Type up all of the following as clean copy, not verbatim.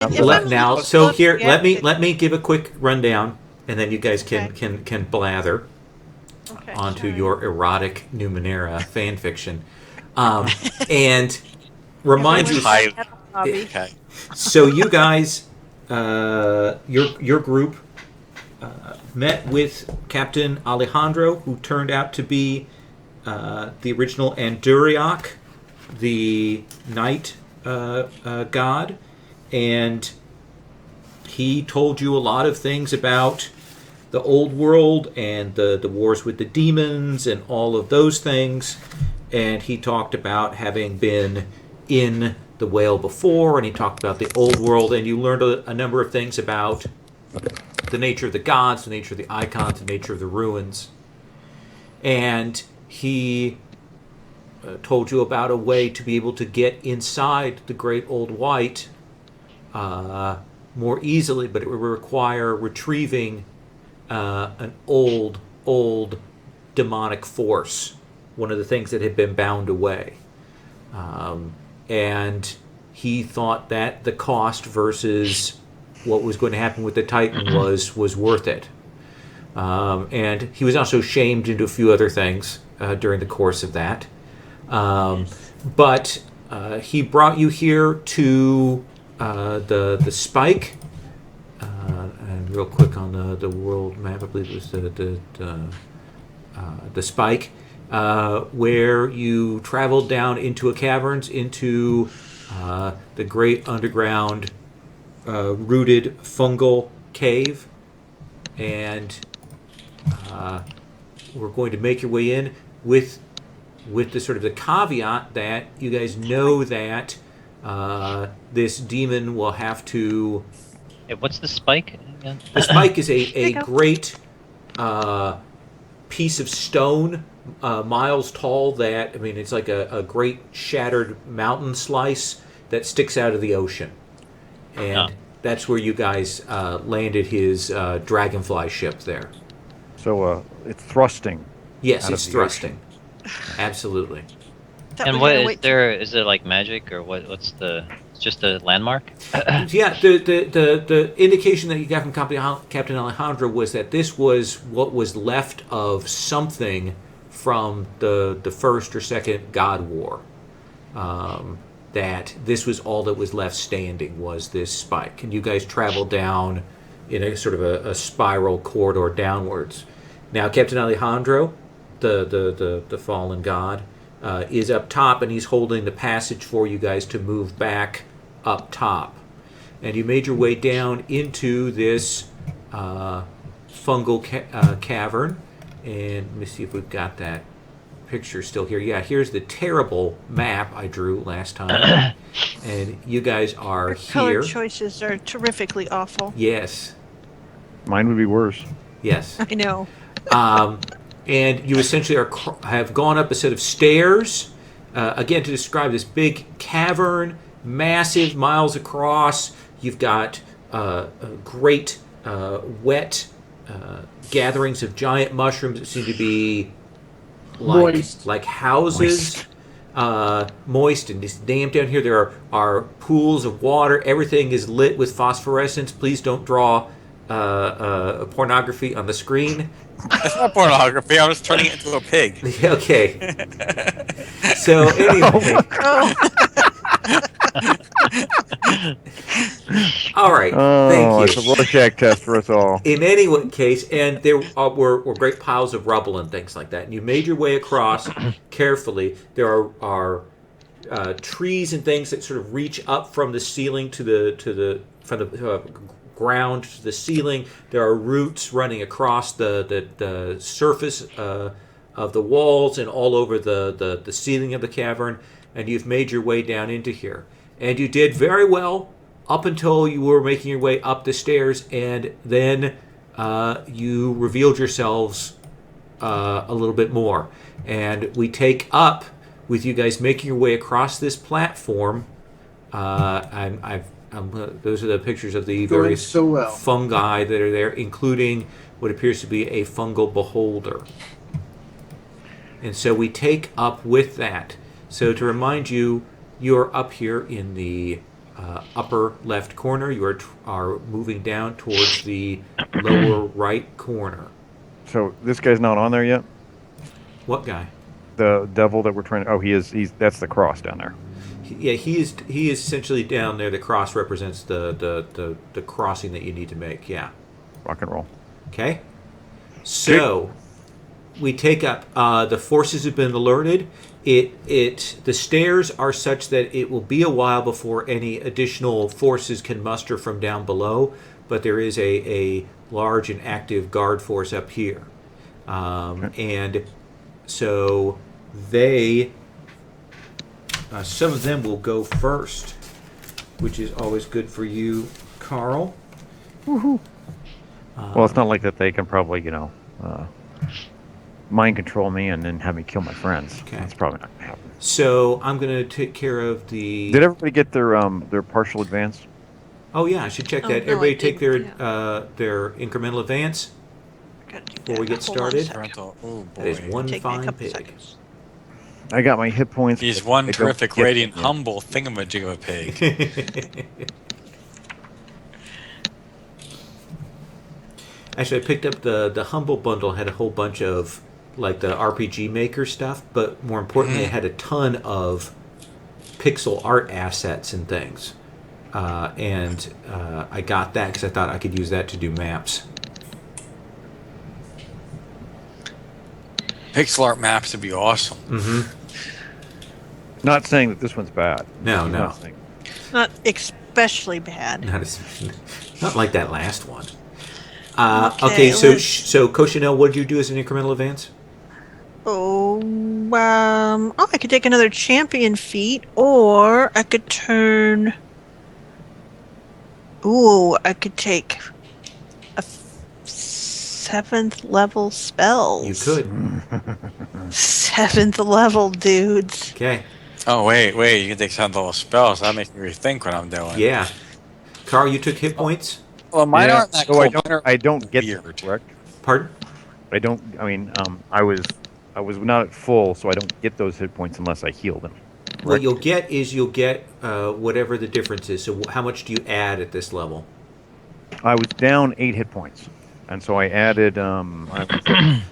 Let me give a quick rundown, and then you guys can blather onto your erotic Numenera fan fiction, and remind you. Okay. So you guys, your group met with Captain Alejandro, who turned out to be the original Anduriak, the night god, and he told you a lot of things about the old world and the wars with the demons and all of those things. And he talked about having been in the whale before, and he talked about the old world, and you learned a number of things about the nature of the gods, the nature of the icons, the nature of the ruins. And he told you about a way to be able to get inside the Great Old White more easily, but it would require retrieving an old demonic force, one of the things that had been bound away. And he thought that the cost versus what was going to happen with the Titan was worth it. And he was also shamed into a few other things during the course of that. But he brought you here to the spike. And real quick on the world map, I believe it was the spike, where you traveled down into a caverns, into the great underground rooted fungal cave, and we're going to make your way in with the sort of the caveat that you guys know that this demon will have to. Hey, what's the spike again? The spike is a great piece of stone, miles tall. That, I mean, it's like a great shattered mountain slice that sticks out of the ocean, and that's where you guys landed his dragonfly ship there. So it's thrusting. Yes, it's thrusting. Absolutely. And what is there? Is it like magic or what? What's the? It's just a landmark. Yeah, the indication that you got from Captain Alejandro was that this was what was left of something from the first or second God War. That this was all that was left standing was this spike, and you guys traveled down in a sort of a spiral corridor downwards. Now, Captain Alejandro, the fallen god, is up top, and he's holding the passage for you guys to move back up top. And you made your way down into this fungal cavern. And let me see if we've got that picture still here. Yeah, here's the terrible map I drew last time. And you guys are Your here. color choices are terrifically awful. Yes. Mine would be worse. Yes. I know. And you essentially have gone up a set of stairs, again, to describe this big cavern, massive, miles across. You've got great wet gatherings of giant mushrooms that seem to be like houses. Moist, and it's damp down here. There are pools of water. Everything is lit with phosphorescence. Please don't draw pornography on the screen. That's not pornography. I was turning it into a pig. Okay. So anyway. All right. Thank you. It's a Rorschach test for us all. In any case, and there were great piles of rubble and things like that. And you made your way across carefully. There are trees and things that sort of reach up from the ceiling from the ground to the ceiling. There are roots running across the surface of the walls and all over the ceiling of the cavern. And you've made your way down into here. And you did very well up until you were making your way up the stairs, and then you revealed yourselves a little bit more. And we take up with you guys making your way across this platform. Those are the pictures of the various fungi that are there, including what appears to be a fungal beholder. And so we take up with that. So to remind you, you're up here in the upper left corner. You are moving down towards the lower right corner. So this guy's not on there yet? What guy? The devil that we're trying to... Oh, he is. That's the cross down there. Yeah, he is essentially down there. The cross represents the crossing that you need to make. Yeah. Rock and roll. Okay. So we take up. The forces have been alerted. The stairs are such that it will be a while before any additional forces can muster from down below. But there is a large and active guard force up here, and so they. Some of them will go first, which is always good for you, Carl. Woohoo! Well, it's not like that they can probably, mind control me and then have me kill my friends. Okay. That's probably not going to happen. So I'm going to take care of the... Did everybody get their partial advance? Oh, yeah, I should check that. no, Everybody I take didn't, their incremental advance Gotta do before that. we get Hold on a started. second. Parental. Oh That is boy. one Take me a fine couple pig. seconds. I got my hit points. He's but one I don't terrific, get radiant, them yet. humble thingamajig of a pig. Actually, I picked up the Humble Bundle, had a whole bunch of like the RPG Maker stuff, but more importantly, it had a ton of pixel art assets and things. And I got that because I thought I could use that to do maps. Pixel art maps would be awesome. Mm-hmm. Not saying that this one's bad. No, He's no. not saying- Not especially bad. Not like that last one. Okay, Okay, so let's- Cochinelle, what did you do as an incremental advance? I could take another champion feat, or I could turn. I could take a 7th level spells. You could. 7th level dudes. Okay. Oh, wait, you can take some level spells. That makes me rethink what I'm doing. Yeah. Carl, you took hit points? Well, mine Yeah, aren't that so cool. I don't get them, weird. correct? Pardon? I don't. I mean, I was not at full, so I don't get those hit points unless I heal them. What you'll get whatever the difference is. So how much do you add at this level? I was down 8 hit points, and so I added.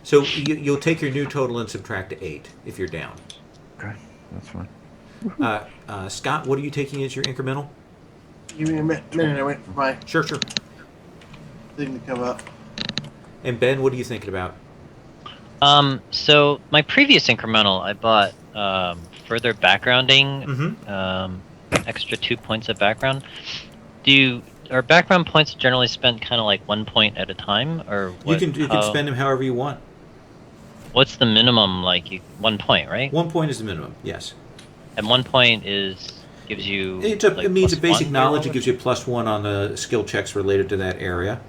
So you'll take your new total and subtract 8 if you're down. Okay, that's fine. Scott, what are you taking as your incremental? Give me a minute. I wait for my Sure. thing to come up. And Ben, what are you thinking about? So my previous incremental, I bought further backgrounding, Mm-hmm. extra 2 points of background. Are background points generally spent kind of like 1 point at a time, or what, You can spend them however you want. What's the minimum? 1 point, right? 1 point is the minimum. Yes. And 1 point gives you. It means a plus basic 1 knowledge. or It gives you +1 on the skill checks related to that area.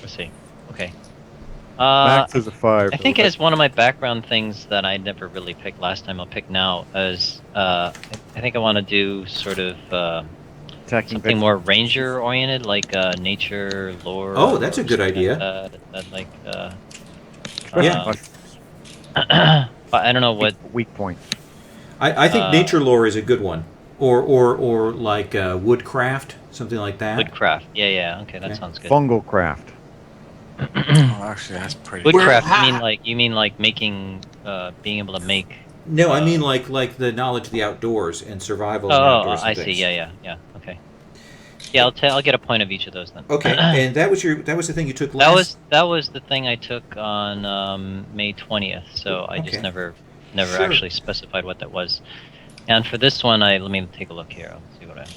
Let's see. Okay. Max is a 5. I think as one of my background things that I never really picked last time, I'll pick now as I think I want to do sort of attacking something more ranger oriented, like nature lore. Oh, that's a or good something idea. like Yeah. but I don't know what. Weak point. I think nature lore is a good one, or like woodcraft, something like that. Woodcraft. Yeah. Okay, that Okay. sounds good. Fungal craft. Oh, actually, that's pretty. Woodcraft. Where- You mean like making, being able to make. No, I mean like the knowledge of the outdoors and survival. in the Oh, outdoors and I see. things. Yeah. Okay. Yeah, I'll get a point of each of those then. Okay, and that was the thing you took last. That was the thing I took on May 20th. So I just Okay. never Sure. actually specified what that was. And for this one, let me take a look here. I'll see what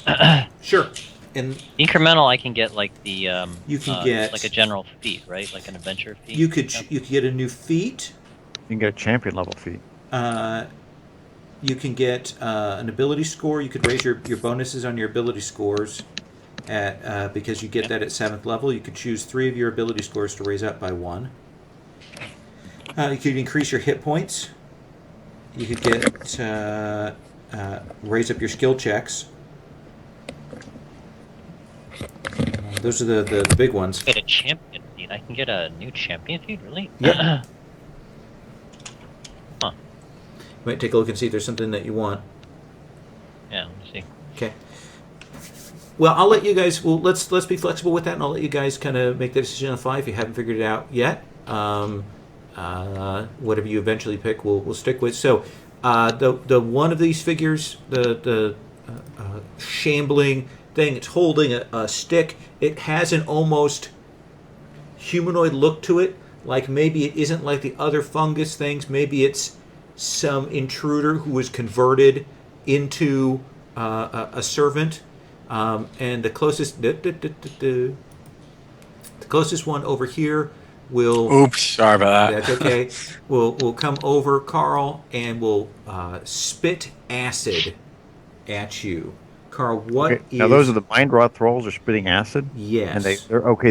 I. Sure. And Incremental, I can get like the. You can get- like a general feat, right? Like an adventure feat. you could Yep. you could get a new feat. You can get a champion level feat. You can get an ability score. You could raise your bonuses on your ability scores at because you get that at 7th level. You could choose 3 of your ability scores to raise up by 1. You could increase your hit points. You could get raise up your skill checks. Those are the big ones. Get a champion feat. I can get a new champion feat, really? Yep. Might take a look and see if there's something that you want. Yeah. Let's see. Okay. Well, I'll let you guys. Well, let's be flexible with that, and I'll let you guys kind of make the decision on the fly if you haven't figured it out yet. Whatever you eventually pick, we'll stick with. So, the one of these figures, the shambling thing, it's holding a stick. It has an almost humanoid look to it. Like maybe it isn't like the other fungus things. Maybe it's some intruder who was converted into a servant. And the closest one over here will. Oops, sorry about that. That's okay. We'll come over, Carl, and we'll spit acid at you. Carl, what is? Now those are the mind rot thralls are spitting acid. Yes. And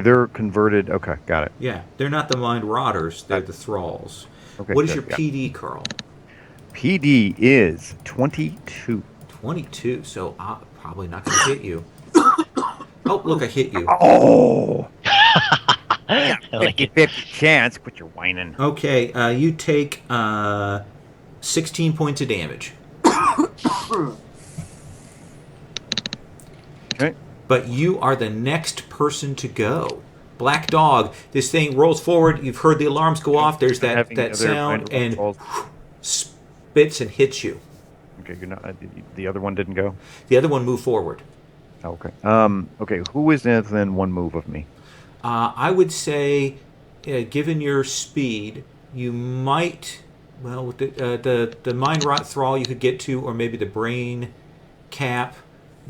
they're converted. Okay, got it. Yeah, they're not the mind rotters. They're the thralls. Okay, what is good, your PD, Carl? PD is 22. 22. So probably not going to hit you. Oh, look, I hit you. Oh. I like it. 50 chance. Quit your whining. Okay, you take 16 points of damage. Okay. But you are the next person to go. Black Dog. This thing rolls forward. You've heard the alarms go off. There's that sound and spits and hits you. Okay, you're not. The other one didn't go. The other one moved forward. Okay. Okay. Who is within one move of me? I would say, given your speed, you might. Well, with the mind rot thrall you could get to, or maybe the brain cap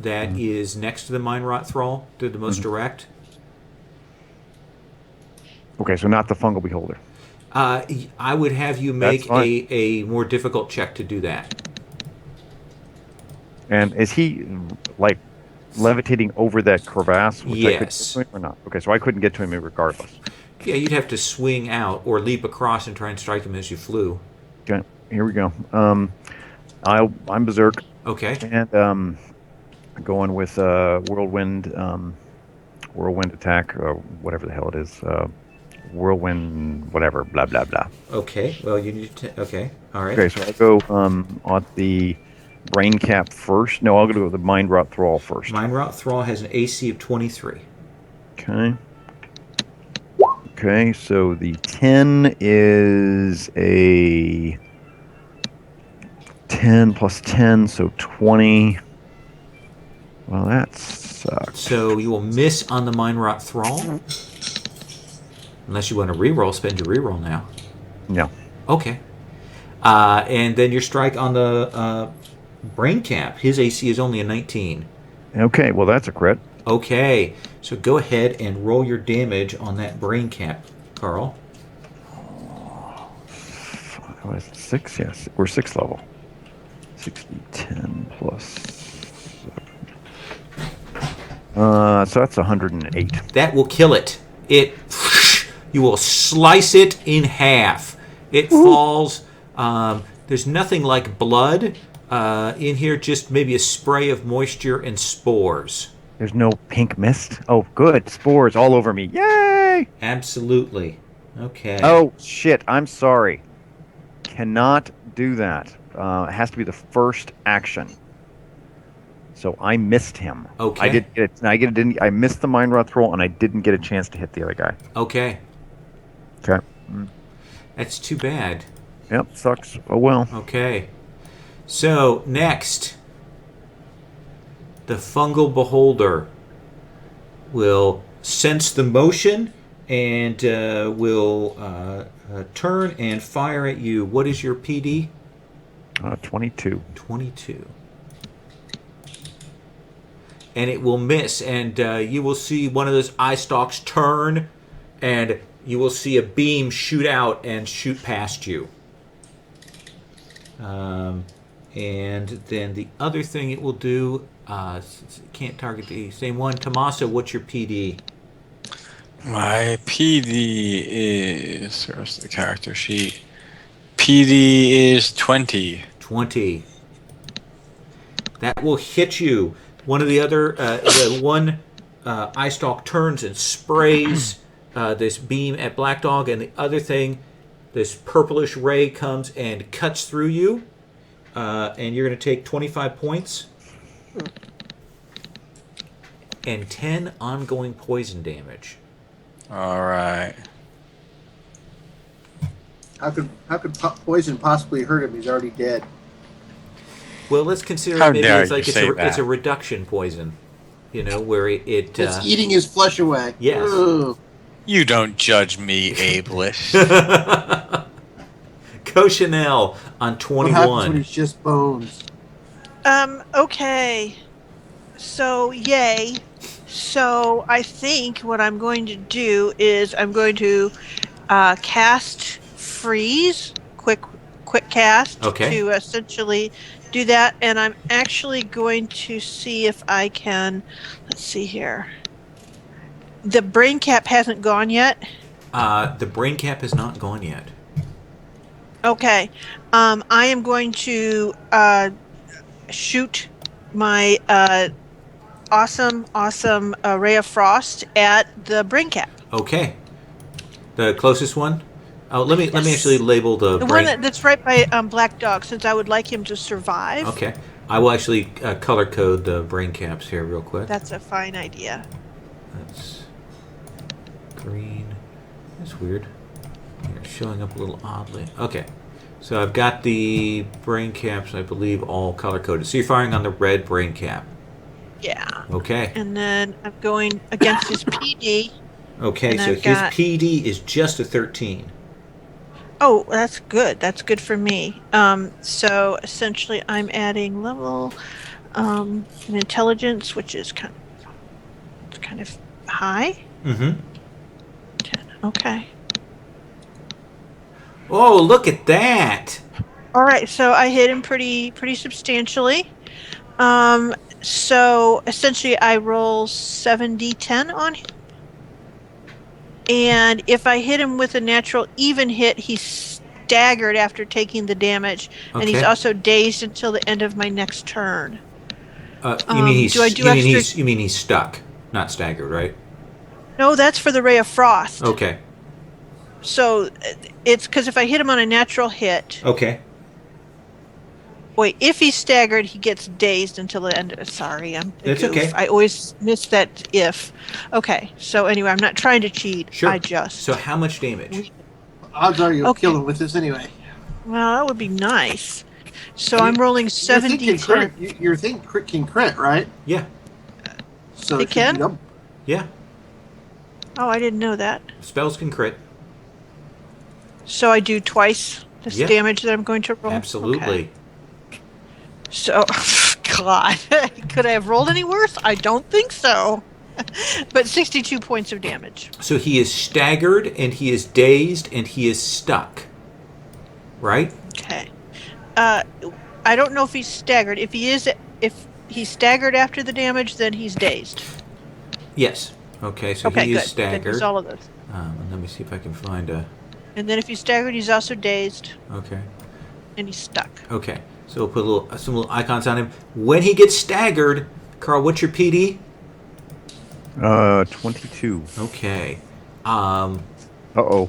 that is next to the mind rot thrall. They're the most direct. Okay, so not the fungal beholder. I would have you make a more difficult check to do that. And is he like levitating over that crevasse? Which I could get Yes. to him or not? Okay, so I couldn't get to him regardless. Yeah, you'd have to swing out or leap across and try and strike him as you flew. Okay, here we go. I'm berserk. Okay. And going with whirlwind attack, or whatever the hell it is. Whirlwind, whatever, blah blah blah. Okay. Well, you need to. Okay. All right. Okay, so I'll go on the brain cap first. No, I'll go to the mind rot thrall first. Mind rot thrall has an AC of 23. Okay. Okay, so the 10 is a 10 plus 10, so 20. Well, that sucks. So you will miss on the mind rot thrall, unless you want to reroll. Spend your reroll now. No. Okay. And then your strike on the brain cap. His AC is only a 19. Okay, well, that's a crit. Okay. So go ahead and roll your damage on that brain cap, Carl. What is it, 6? Yes, we're 6th level. 60, 10 plus... so that's 108. That will kill it. You will slice it in half. It falls. There's nothing like blood in here, just maybe a spray of moisture and spores. There's no pink mist? Oh, good. Spores all over me. Yay! Absolutely. Okay. Oh, shit. I'm sorry. Cannot do that. It has to be the first action. So I missed him. Okay. I did get it. I missed the mind rot roll, and I didn't get a chance to hit the other guy. Okay. Okay. That's too bad. Yep. Sucks. Oh well. Okay. So next, the fungal beholder will sense the motion and will turn and fire at you. What is your PD? 22. 22. And it will miss, and you will see one of those eye stalks turn, and you will see a beam shoot out and shoot past you. And then the other thing it will do, since it can't target the same one, Tommaso, what's your PD? My PD is... Where's the character sheet? PD is 20. 20. That will hit you. One of the other, the one eye stalk turns and sprays this beam at Black Dog, and the other thing, this purplish ray comes and cuts through you, and you're going to take 25 points. and 10 ongoing poison damage. All right. How could poison possibly hurt him? He's already dead. Well, let's consider How it maybe dare it's you like say it's a that. reduction poison. You know, where it It's eating his flesh away. Yes. Ugh. You don't judge me, ableish. Go Chanel on What 21. happens when he's just bones? Okay. So, yay. So, I think what I'm going to do is I'm going to cast freeze, quick cast, Okay. to essentially do that. And I'm actually going to see if I can. Let's see here. The brain cap hasn't gone yet. The brain cap has not gone yet. Okay. I am going to shoot my awesome ray of frost at the brain cap. Okay. The closest one? Oh, let me Yes. actually label the The brain. one that's right by Black Dog, since I would like him to survive. Okay. I will actually color code the brain caps here real quick. That's a fine idea. That's green. That's weird. You're showing up a little oddly. Okay. So I've got the brain caps, I believe, all color coded. So you're firing on the red brain cap. Yeah. Okay. And then I'm going against his PD. Okay, and so I've his got- PD is just a 13. Oh, that's good. That's good for me. So essentially, I'm adding level in intelligence, which is kind of high. Mm-hmm. 10. Okay. Oh, look at that! All right. So I hit him pretty substantially. So essentially, I roll 7d10 on him. And if I hit him with a natural even hit, he's staggered after taking the damage, and he's Okay. also dazed until the end of my next turn. You mean he's do I do you mean extra- you mean he's stuck, not staggered, right? No, that's for the Ray of Frost. Okay. So it's because if I hit him on a natural hit, Okay. wait, if he's staggered, he gets dazed until the end. Sorry, I'm a That's goof. okay. I always miss that if. Okay, so anyway, I'm not trying to cheat. Sure. I just. So how much damage? Odds are you'll Okay. kill him with this anyway. Well, that would be nice. So You- I'm rolling You're 7d10. thinking crit can crit, right? Yeah. So It should can? be double. Yeah. Oh, I didn't know that. Spells can crit. So I do twice this Yeah. damage that I'm going to roll? Absolutely. Okay. So, God, could I have rolled any worse? I don't think so. But 62 points of damage. So he is staggered and he is dazed and he is stuck. Right? Okay. I don't know if he's staggered. If he's staggered after the damage, then he's dazed. Yes. Okay, so Okay, he good. is staggered. Then he's all of those. And let me see if I can find a. And then if he's staggered, he's also dazed Okay. and he's stuck. Okay. So we'll put some little icons on him. When he gets staggered, Carl, what's your PD? 22. Okay. Uh-oh.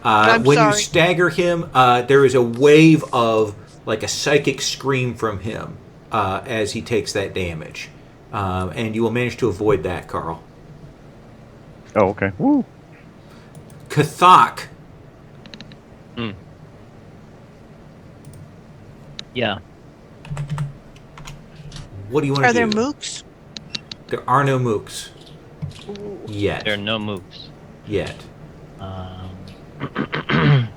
I'm When you sorry. stagger him, there is a wave of like a psychic scream from him as he takes that damage, and you will manage to avoid that, Carl. Oh, okay. Woo. Kathak. Yeah. What do you want to Are do? there mooks? There are no mooks yet. There are no mooks. Yet.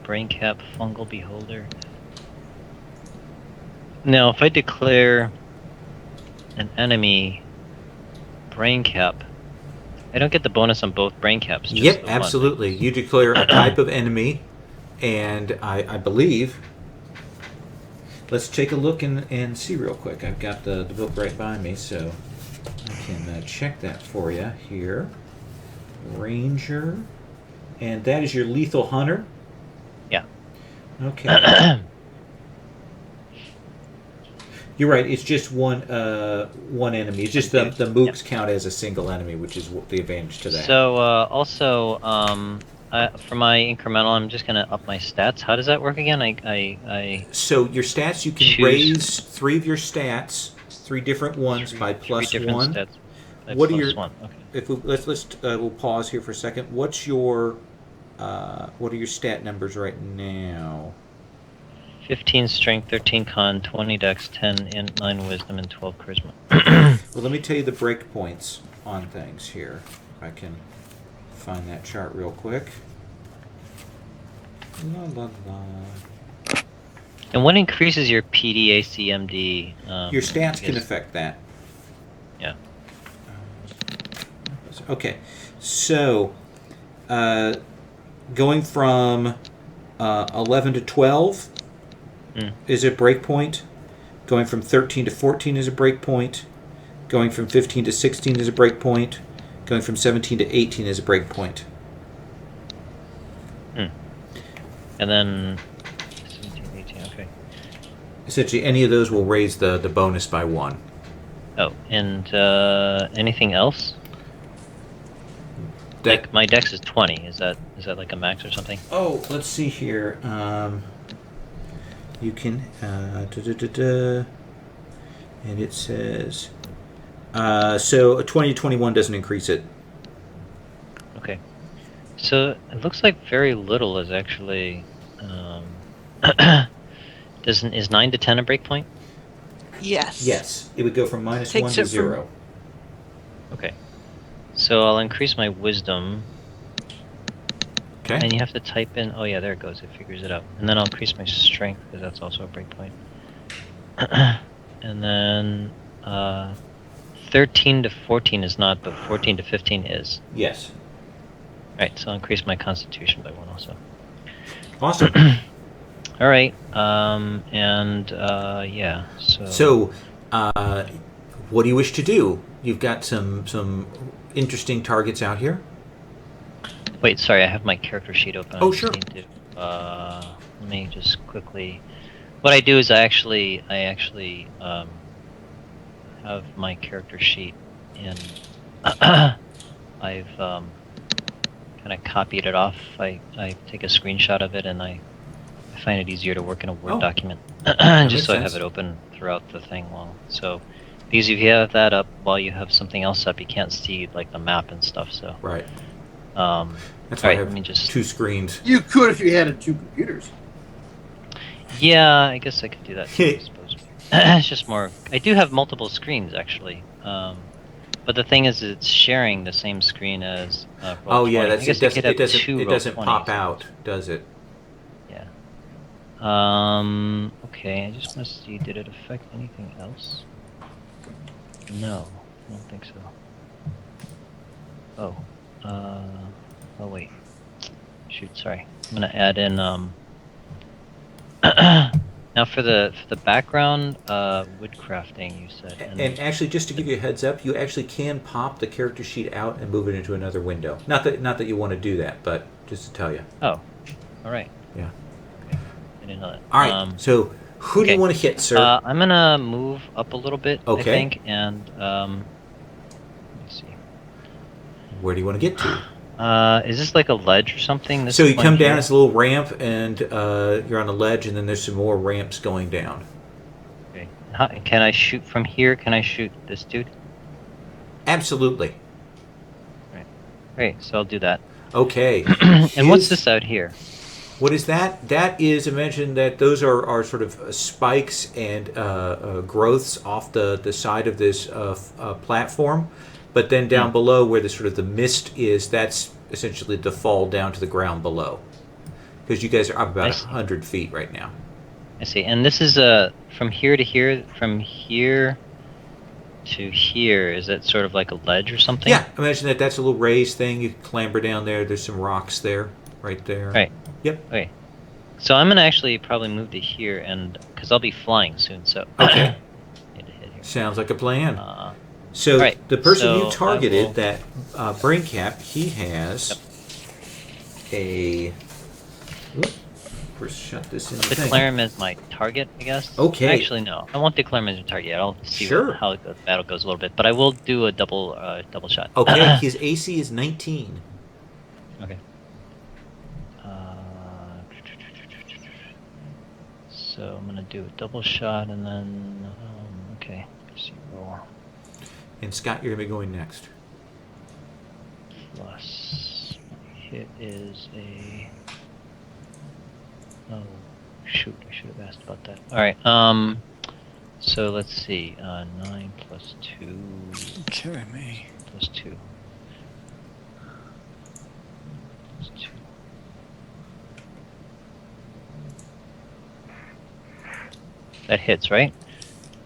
Brain cap, fungal beholder. Now, if I declare an enemy brain cap, I don't get the bonus on both brain caps. Just Yep, the one. absolutely. You declare a type of enemy, and I believe. Let's take a look and see real quick. I've got the book right by me, so I can check that for you here. Ranger. And that is your lethal hunter? Yeah. Okay. You're right. It's just one enemy. It's just the mooks count as a single enemy, which is the advantage to that. So, also, for my incremental, I'm just gonna up my stats. How does that work again? So your stats, you can Choose. raise 3 of your stats, 3 different ones by three plus different 1, stats. What are your? 1. Okay. If we, we'll pause here for a second. What are your stat numbers right now? 15 strength, 13 con, 20 dex, 10 int, 9 wisdom, and 12 charisma. Well, let me tell you the breakpoints on things here. If I can find that chart real quick. La la la. And what increases your PDACMD? Your stats can affect that. Yeah. Okay, so going from 11 to 12 is a breakpoint. Going from 13 to 14 is a breakpoint. Going from 15 to 16 is a breakpoint. Going from 17 to 18 is a breakpoint. And then 17, 18, okay. Essentially, any of those will raise the bonus by 1. Oh, and anything else? That, Like my dex is 20. Is that like a max or something? oh, let's see here. You can and it says so a 20 to 21 doesn't increase it. Okay. So it looks like very little is actually. Is 9 to 10 a breakpoint? Yes. Yes, it would go from -1 Takes to it from- 0. Okay. So I'll increase my wisdom. Okay. And you have to type in. Oh yeah, there it goes. It figures it out. And then I'll increase my strength because that's also a breakpoint. And then 13 to 14 is not, but 14 to 15 is. Yes. Right. So I'll increase my Constitution by 1 also. Awesome. All right. Yeah. So, what do you wish to do? You've got some interesting targets out here. Wait, sorry, I have my character sheet open. Oh, I just sure. need to, let me just quickly. What I do is I actually have my character sheet in. I've kind of copied it off. I take a screenshot of it and I find it easier to work in a Word document, just so I have it open throughout the thing long. So, because if you have that up while you have something else up, you can't see like the map and stuff. So. Right. That's All why right, I let me have just. 2 screens. You could if you had 2 computers. Yeah, I guess I could do that too, I suppose. It's just more. I do have multiple screens actually, but the thing is, it's sharing the same screen as. Oh yeah, Roll20. that's I guess it doesn't Roll20s. pop out, does it? Yeah. Okay, I just want to see. Did it affect anything else? No, I don't think so. Oh. Oh wait. Shoot, sorry. I'm gonna add in now for the background wood crafting you said. And actually, just to give you a heads up, you actually can pop the character sheet out and move it into another window. Not that you want to do that, but just to tell you. Oh, all right. Yeah. Okay. I didn't know that. All right. So who do you want to hit, sir? I'm gonna move up a little bit. Okay. I think, and let me see. Where do you want to get to? Is this like a ledge or something? This So you one come down, here? it's a little ramp, and you're on a ledge, and then there's some more ramps going down. Okay. Can I shoot from here? Can I shoot this dude? Absolutely. Right. Great. So I'll do that. Okay. And what's this out here? What is that? That is, imagine that those are sort of spikes and growths off the side of this platform. But then down below where the sort of the mist is, that's essentially the fall down to the ground below. Because you guys are up about 100 feet right now. I see. And this is from here to here, from here to here, is it sort of like a ledge or something? Yeah, imagine that's a little raised thing. You can clamber down there. There's some rocks there, right there. Right. Yep. Okay. So I'm gonna actually probably move to here, and because I'll be flying soon, so. Okay. Need to hit here. Sounds like a plan. So right, the person so you targeted, I will- that brain cap, he has a. Whoop, first shut this in the thing. Declare him as my target, I guess. Okay. Actually, no. I won't declare him as a target yet. I'll see Sure. how the battle goes a little bit, but I will do a double shot. Okay, his AC is 19. Okay. So I'm gonna do a double shot and then okay. See roll. And Scott, you're going to be going next. Plus, hit is a. Oh, shoot! I should have asked about that. All right. So let's see. 9 plus 2. You're kidding me. Plus 2. Plus 2. That hits, right?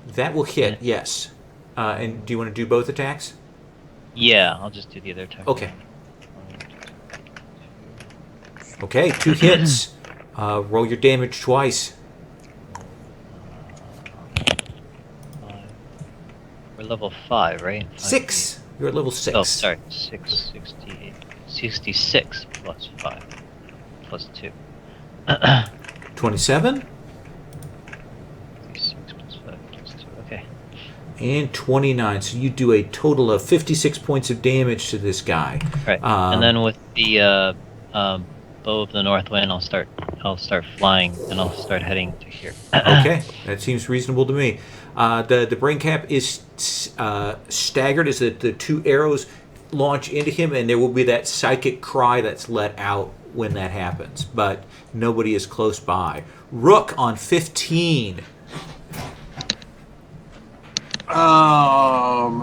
That will hit, yes. And do you want to do both attacks? Yeah, I'll just do the other attack. Okay. Okay, 2 hits. Roll your damage twice. 5. We're level 5, right? 6. You're at level 6. Oh, sorry. 68. 66 plus 5. Plus 2. 27 66 plus 5 plus 2. Okay. and 29. So you do a total of 56 points of damage to this guy. Right. And then with the bow of the north wind, I'll start flying and I'll start heading to here. Okay, that seems reasonable to me. The brain cap is staggered as the 2 arrows launch into him, and there will be that psychic cry that's let out when that happens. But nobody is close by. Rook on 15. I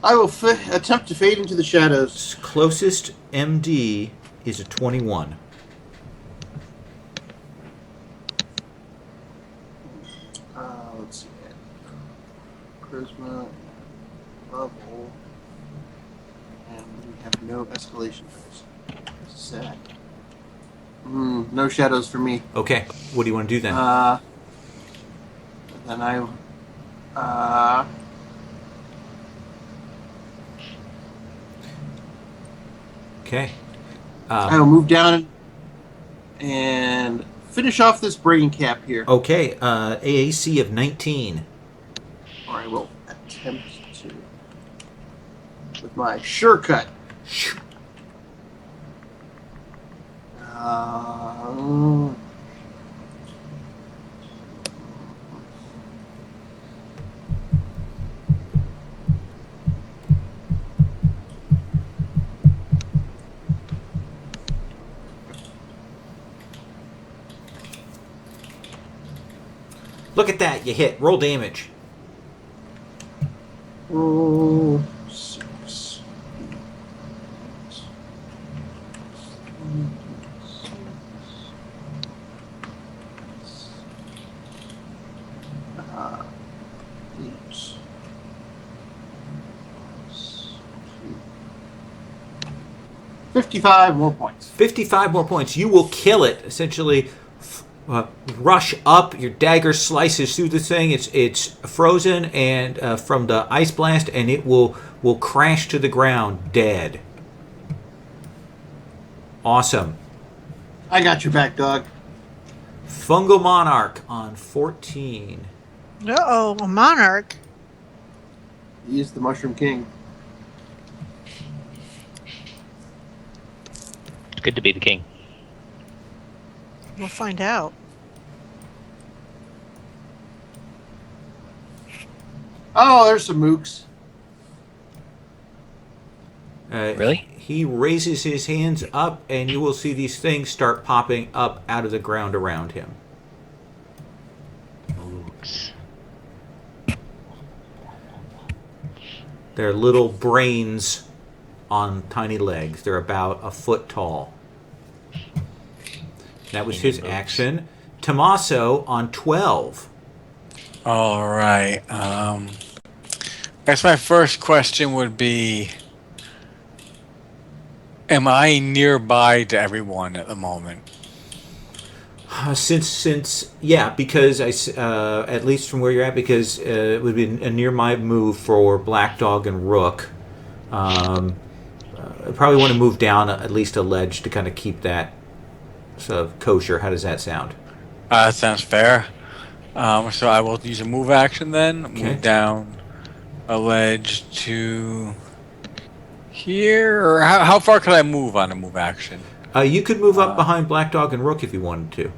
will attempt to fade into the shadows. Closest MD is a 21. Let's see. Charisma level, and we have no escalation dice. Sad. No shadows for me. Okay, what do you want to do then? Then I. Okay. I will move down and finish off this brain cap here. Okay, AAC of 19. Or I will attempt to. With my sure cut. Look at that, you hit. Roll damage. Roll 6. Eight. 55 more points. 55 more points. You will kill it. Essentially, rush up. Your dagger slices through the thing. It's frozen and from the ice blast, and it will crash to the ground dead. Awesome. I got your back, dog. Fungal Monarch on 14. Uh-oh, a monarch. He is the Mushroom King. It's good to be the king. We'll find out. Oh, there's some mooks. Really? He raises his hands up, and you will see these things start popping up out of the ground around him. Mooks. They're little brains on tiny legs. They're about a foot tall. That was his action. Tommaso on 12. All right. I guess my first question would be, am I nearby to everyone at the moment? Since because at least from where you're at, because it would be a near my move for Black Dog and Rook. I probably want to move down at least a ledge to kind of keep that sort of kosher. How does that sound? That sounds fair. So I will use a move action then. Okay. Move down a ledge to here. Or how far could I move on a move action? You could move up behind Black Dog and Rook if you wanted to.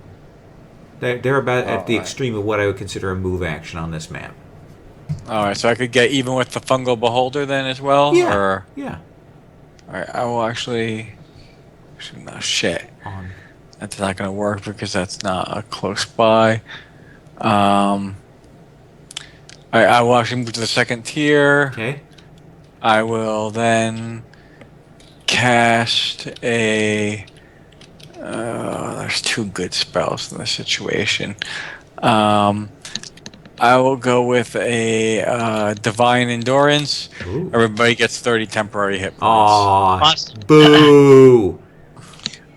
They're about at the extreme of what I would consider a move action on this map. All right, so I could get even with the fungal beholder then as well? Yeah. Or, Yeah. all right, I will actually no, shit. On. That's not going to work because that's not a close by. I will actually move to the second tier. Okay. I will then cast a. There's two good spells in this situation. I will go with a Divine Endurance. Ooh. Everybody gets 30 temporary hit points. Aw. Awesome. Boo.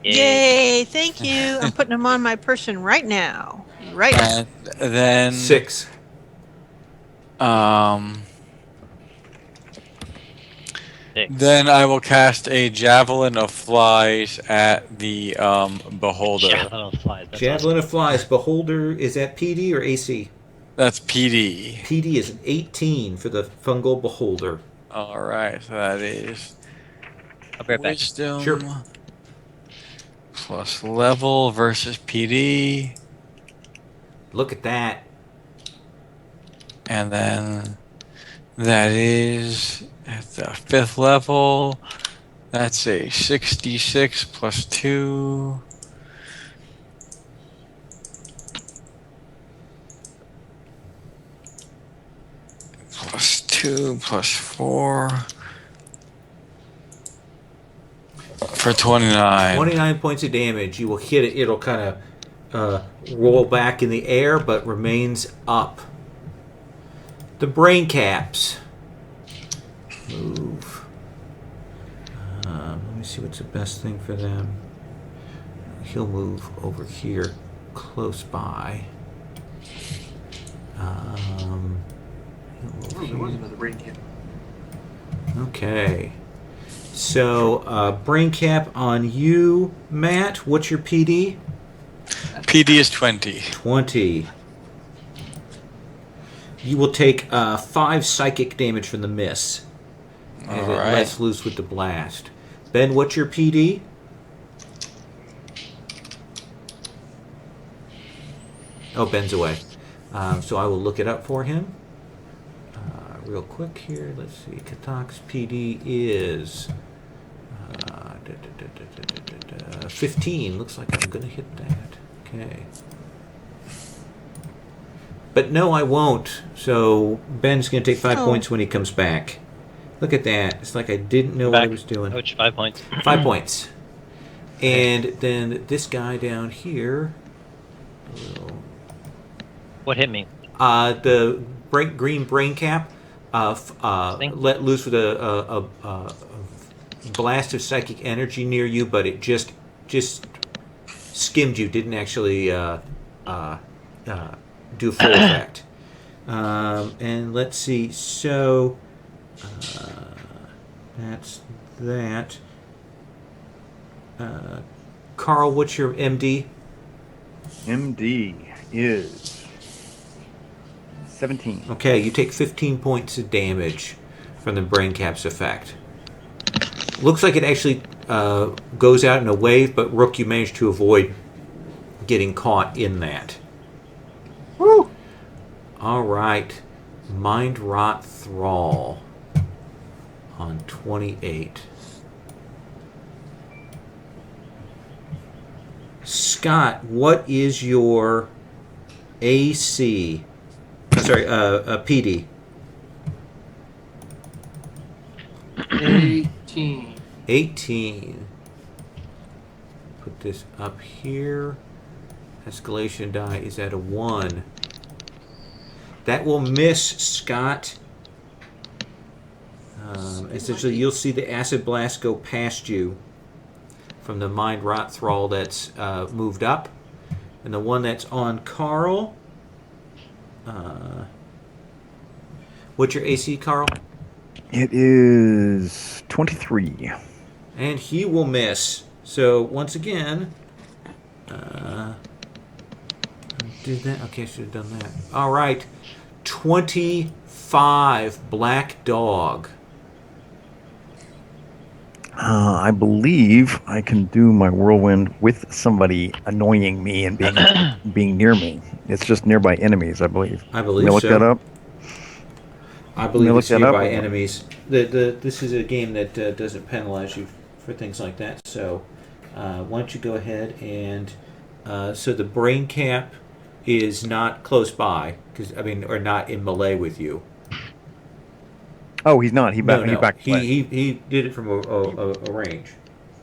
Yay! Thank you. I'm putting them on my person right now. Right. And then 6. Six. Then I will cast a Javelin of Flies at the Beholder. Javelin of flies. That's Javelin awesome. of Flies. Beholder, is that PD or AC? That's PD. PD is an 18 for the fungal beholder. Alright, so that is I'll be right back. Wisdom Sure. plus level versus PD. Look at that. And then that is at the 5th level. That's a 66 plus 2. Plus 2 plus 4. For 29. 29 points of damage. You will hit it. It'll kind of roll back in the air, but remains up. The brain caps. Move. Let me see what's the best thing for them. He'll move over here, close by. He'll move Oh, there was another brain cap. Okay. So, brain cap on you, Matt. What's your PD? PD is 20. 20. You will take 5 psychic damage from the miss as it Alright. lets loose with the blast. Ben, what's your PD? Oh, Ben's away. So I will look it up for him. Real quick here. Let's see. Katak's PD is 15. Looks like I'm going to hit that. Okay. But no, I won't. So Ben's going to take 5 points when he comes back. Look at that. It's like I didn't know what I was doing. Ouch, 5 points. 5 points. And then this guy down here. What hit me? The green brain cap Thing? let loose with a blast of psychic energy near you, but it just skimmed you. Didn't actually do full effect. And let's see. So that's that. Carl, what's your MD? MD is 17. Okay, you take 15 points of damage from the brain cap's effect. Looks like it actually goes out in a wave, but Rook, you managed to avoid getting caught in that. Woo! All right, Mind Rot Thrall on 28. Scott, what is your AC? Sorry, PD. 18. 18. Put this up here. Escalation die is at a 1. That will miss, Scott. Essentially, you'll see the acid blast go past you from the Mind Rot Thrall that's moved up. And the one that's on Carl. What's your AC, Carl? It is 23. And he will miss. So, once again, did that? Okay, I should have done that. All right. 25 Black Dog. I believe I can do my whirlwind with somebody annoying me and being being near me. It's just nearby enemies, I believe. I believe You know, look so. that up. I believe look it's that up. nearby enemies. This is a game that doesn't penalize you for things like that. So why don't you go ahead and so the brain cap is not close by or not in melee with you. Oh, he's not. He No, backed away. he did it from a range.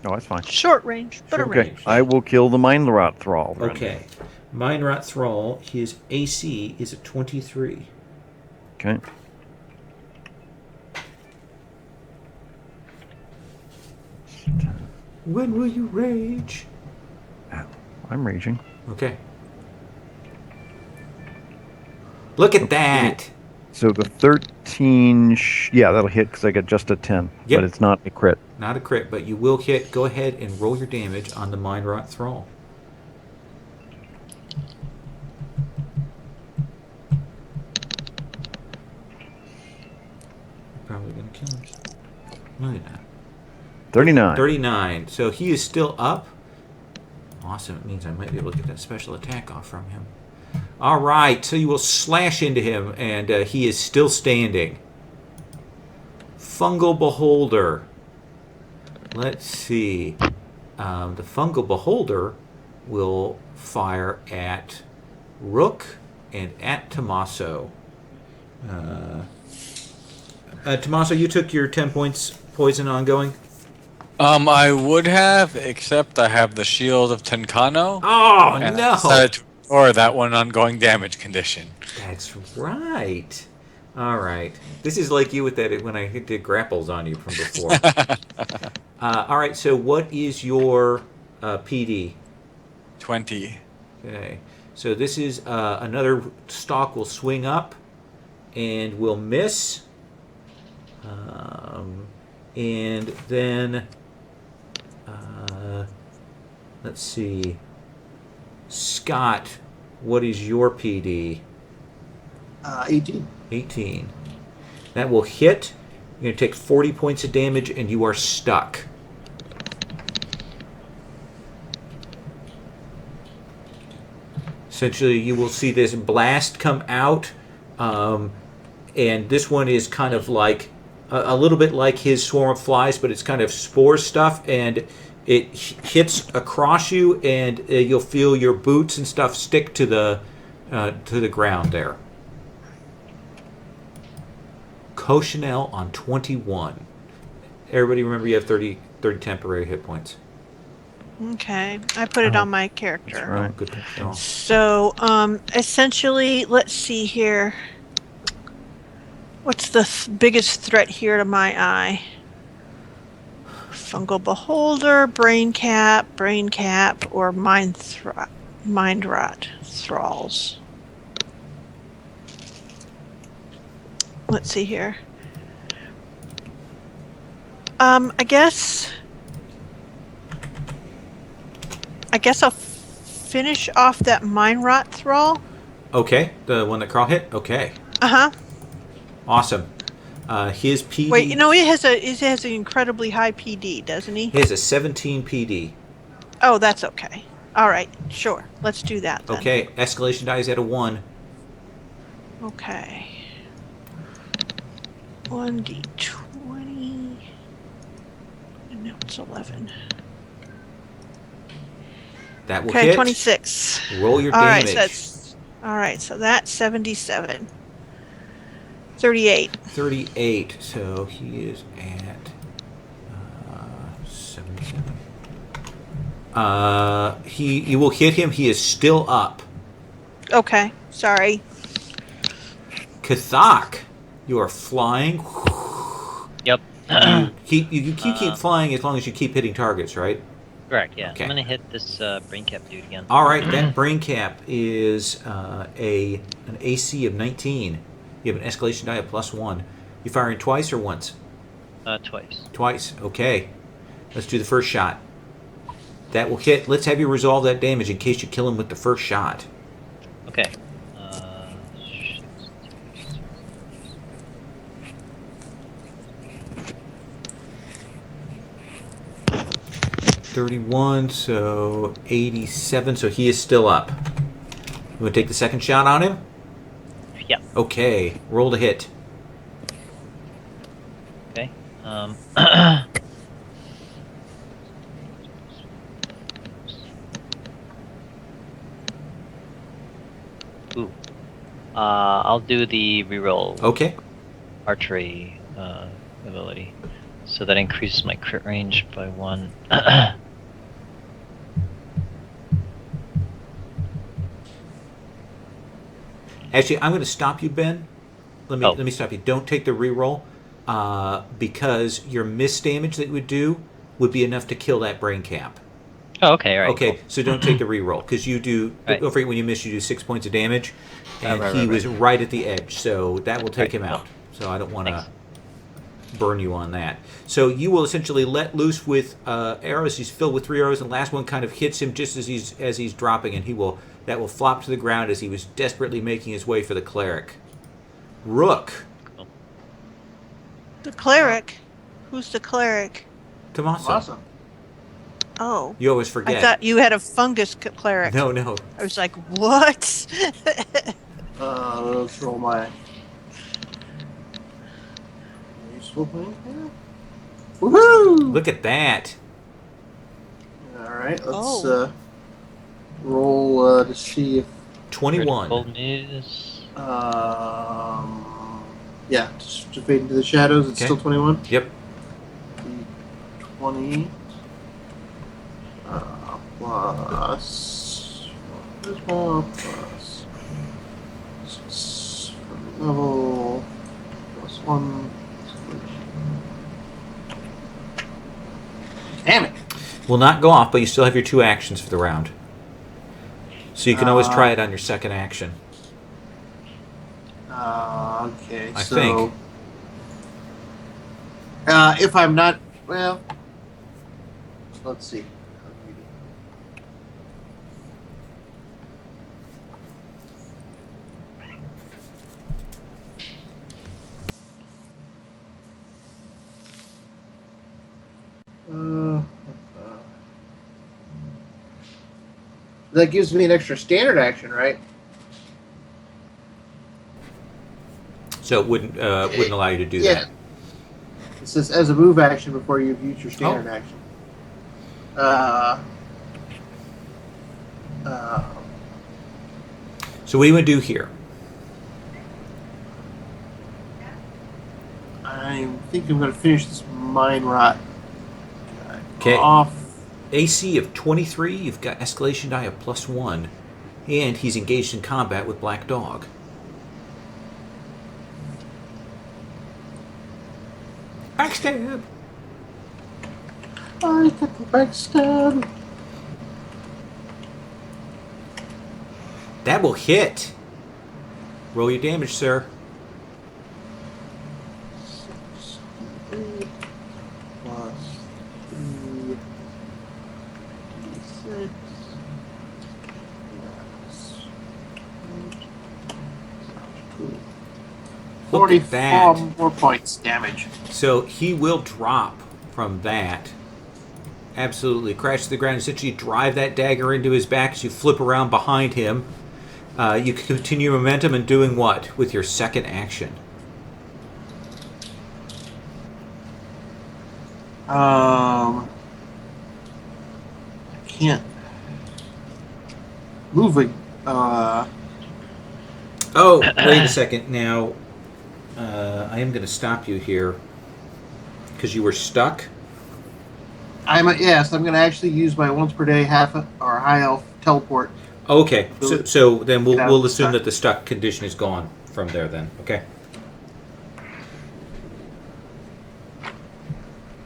Oh, that's fine. Short range, but a Short range. range. I will kill the Mind Rot Thrall. Then. Okay, Mind Rot Thrall. His AC is a 23. Okay. When will you rage? I'm raging. Okay. Look at that. So the 13, yeah, that'll hit because I got just a 10. Yep. But it's not a crit. Not a crit, but you will hit. Go ahead and roll your damage on the Mind Rot Thrall. You're probably going to kill him. Look at that. 39. 39. So he is still up. Awesome. It means I might be able to get that special attack off from him. All right. So you will slash into him, and he is still standing. Fungal Beholder. Let's see. The Fungal Beholder will fire at Rook and at Tommaso. Tommaso, you took your 10 points poison ongoing? I would have, except I have the Shield of Tenkano. Oh, and no. I decided to ignore that one ongoing damage condition. That's right. All right. This is like you with that when I did grapples on you from before. All right. So what is your PD? 20. Okay. So this is another stalk will swing up and will miss. And then let's see. Scott, what is your PD? 18. 18. That will hit. You're going to take 40 points of damage, and you are stuck. Essentially, you will see this blast come out, and this one is kind of like a little bit like his swarm of flies, but it's kind of spore stuff, and it hits across you, and you'll feel your boots and stuff stick to the ground there. Cochinelle on 21. Everybody remember you have 30 temporary hit points. Okay, I put it on my character. That's right. Oh, good call. So, essentially, let's see here. What's the biggest threat here to my eye? Fungal Beholder, Brain Cap, or Mind Rot Thralls. Let's see here. I guess I'll finish off that Mind Rot Thrall. Okay, the one that Carl hit? Okay. Uh-huh. Awesome. His PD... Wait, it has an incredibly high PD, doesn't he? He has a 17 PD. Oh, that's okay. All right, sure. Let's do that then. Okay, escalation die is at a 1. Okay. 1d20. And now it's 11. That will Okay, hit. 26. Roll your All right, damage. so that's 77. 38. 38. So he is at 77. You will hit him. He is still up. Okay, sorry. Kathak, you are flying. Yep. You keep flying as long as you keep hitting targets, right? Correct, yeah. Okay. I'm gonna hit this brain cap dude again. All right, that brain cap is an AC of 19. You have an escalation die of +1. You firing twice or once? Twice. Twice. Okay. Let's do the first shot. That will hit. Let's have you resolve that damage in case you kill him with the first shot. Okay. 31, so 87. So he is still up. You want to take the second shot on him? Yep. Okay. Roll to hit. Ooh. I'll do the reroll Okay. archery ability. So that increases my crit range by 1. Actually, I'm going to stop you, Ben. Let Oh. me stop you. Don't take the reroll, because your miss damage that you would do would be enough to kill that brain cap. Oh, okay, alright. Okay, Cool. so don't take the reroll because you do. Right. Don't forget when you miss, you do 6 points of damage, and right, he right, was right at the edge, so that will take Right, him cool. out. So I don't want to Thanks. burn you on that. So you will essentially let loose with arrows. He's filled with 3 arrows, and the last one kind of hits him just as he's dropping, and that will flop to the ground as he was desperately making his way for the cleric. Rook. The cleric. Who's the cleric? Tommaso. Awesome. Oh, You always forget. I thought you had a fungus cleric. No, no. I was like, what? Let's roll my useful thing here. Woohoo! Look at that. Alright, let's Oh. roll to see if 21. Critical miss. yeah, just to fade into the shadows, it's Okay. still 21. Yep. 20 plus plus 6 for level plus 1. Damn it! Will not go off, but you still have your 2 actions for the round. So you can always try it on your second action. Okay, I so think. if I'm not, well, let's see. That gives me an extra standard action, right? So it wouldn't allow you to do that. It says as a move action before you've used your standard action. So what do you want to do here? I think I'm going to finish this mine rot. Okay. Off. AC of 23, you've got escalation die of +1, and he's engaged in combat with Black Dog. Backstab! I got the backstab. That will hit. Roll your damage, sir. 6, 8, plus 3, 6. Look at that. 44 more points damage. So he will drop from that. Absolutely. Crash to the ground. Essentially drive that dagger into his back as you flip around behind him. You can continue momentum and doing what with your second action? I can't moving. Oh, wait a second. Now, I am going to stop you here because you were stuck. I'm going to actually use my once per day half or high elf teleport. Okay, so then we'll assume stuck. that the stuck condition is gone from there. Then, okay.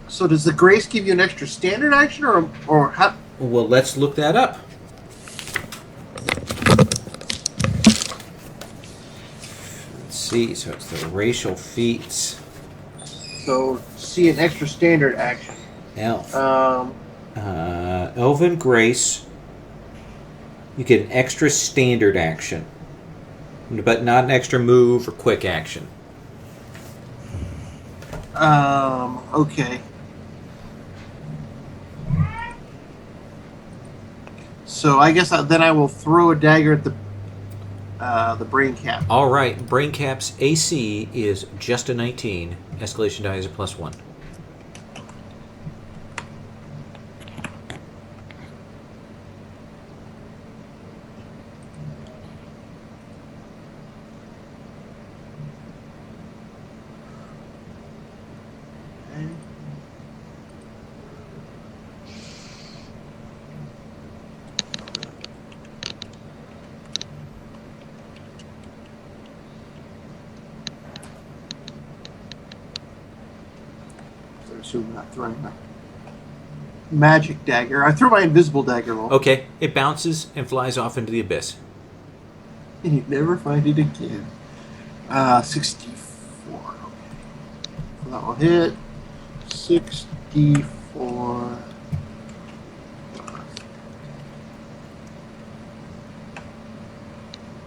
So does the grace give you an extra standard action, or how? Well, let's look that up. Let's see. So it's the racial feats. So see an extra standard action. Elf. Elven Grace. You get an extra standard action, but not an extra move or quick action. Okay. So I guess then I will throw a dagger at the brain cap. All right. Brain Cap's AC is just a 19. Escalation die is a +1. assume I'm not throwing my magic dagger. I throw my invisible dagger roll. Okay, it bounces and flies off into the abyss. And you never find it again. 64. Okay. So that will hit. 64.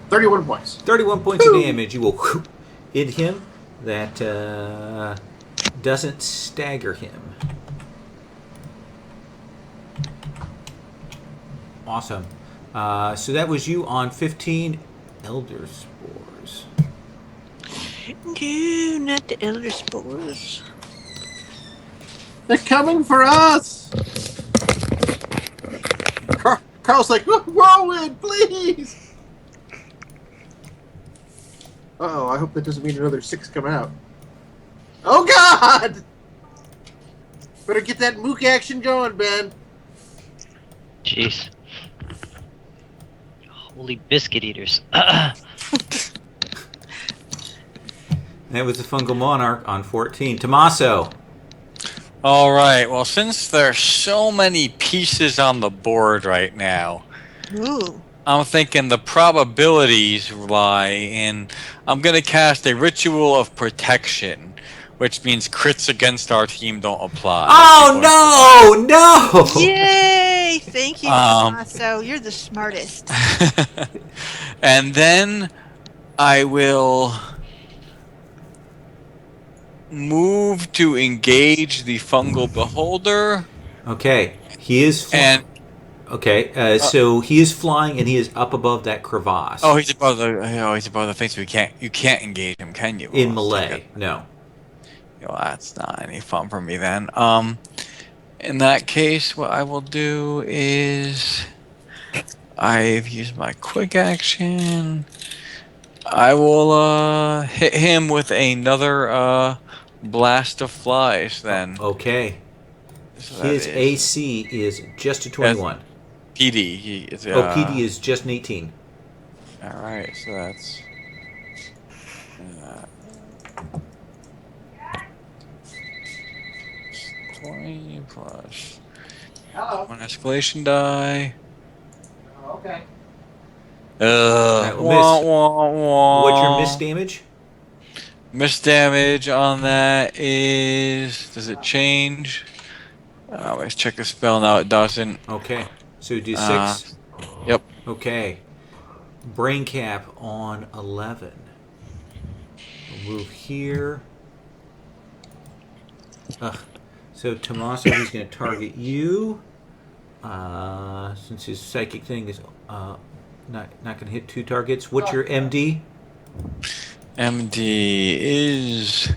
31 points. 31 points of damage. You will hit him. That doesn't stagger him. Awesome. So that was you on 15 Elder Spores. No, not the Elder Spores. They're coming for us! Carl's like, whirlwind, please! Uh-oh, I hope that doesn't mean another 6 come out. Oh, God! Better get that mook action going, Ben. Jeez. Holy biscuit eaters. That was the Fungal Monarch on 14. Tommaso. All right. Well, since there's so many pieces on the board right now, Ooh. I'm thinking the probabilities lie in. I'm going to cast a Ritual of Protection, which means crits against our team don't apply. Oh, no! Yay! Thank you, Tommaso. You're the smartest. And then I will move to engage the Fungal Beholder. Okay, he is flying. Okay, so he is flying and he is up above that crevasse. Oh, he's above the thing, so you can't engage him, can you? In melee, no. Well, that's not any fun for me then. In that case, what I will do is I've used my quick action. I will hit him with another blast of flies then. Okay. So His AC is just a 21. PD. PD is just an 18. All right, so that's 20 plus one escalation die. Okay. Right, Wah, wah, wah. What's your miss damage? Miss damage on that is. Does it change? Let's check the spell. No, it doesn't. Okay. So do 6? Yep. Okay. Brain cap on 11. We'll move here. So Tommaso is going to target you. Since his psychic thing is not going to hit 2 targets. What's your MD? MD is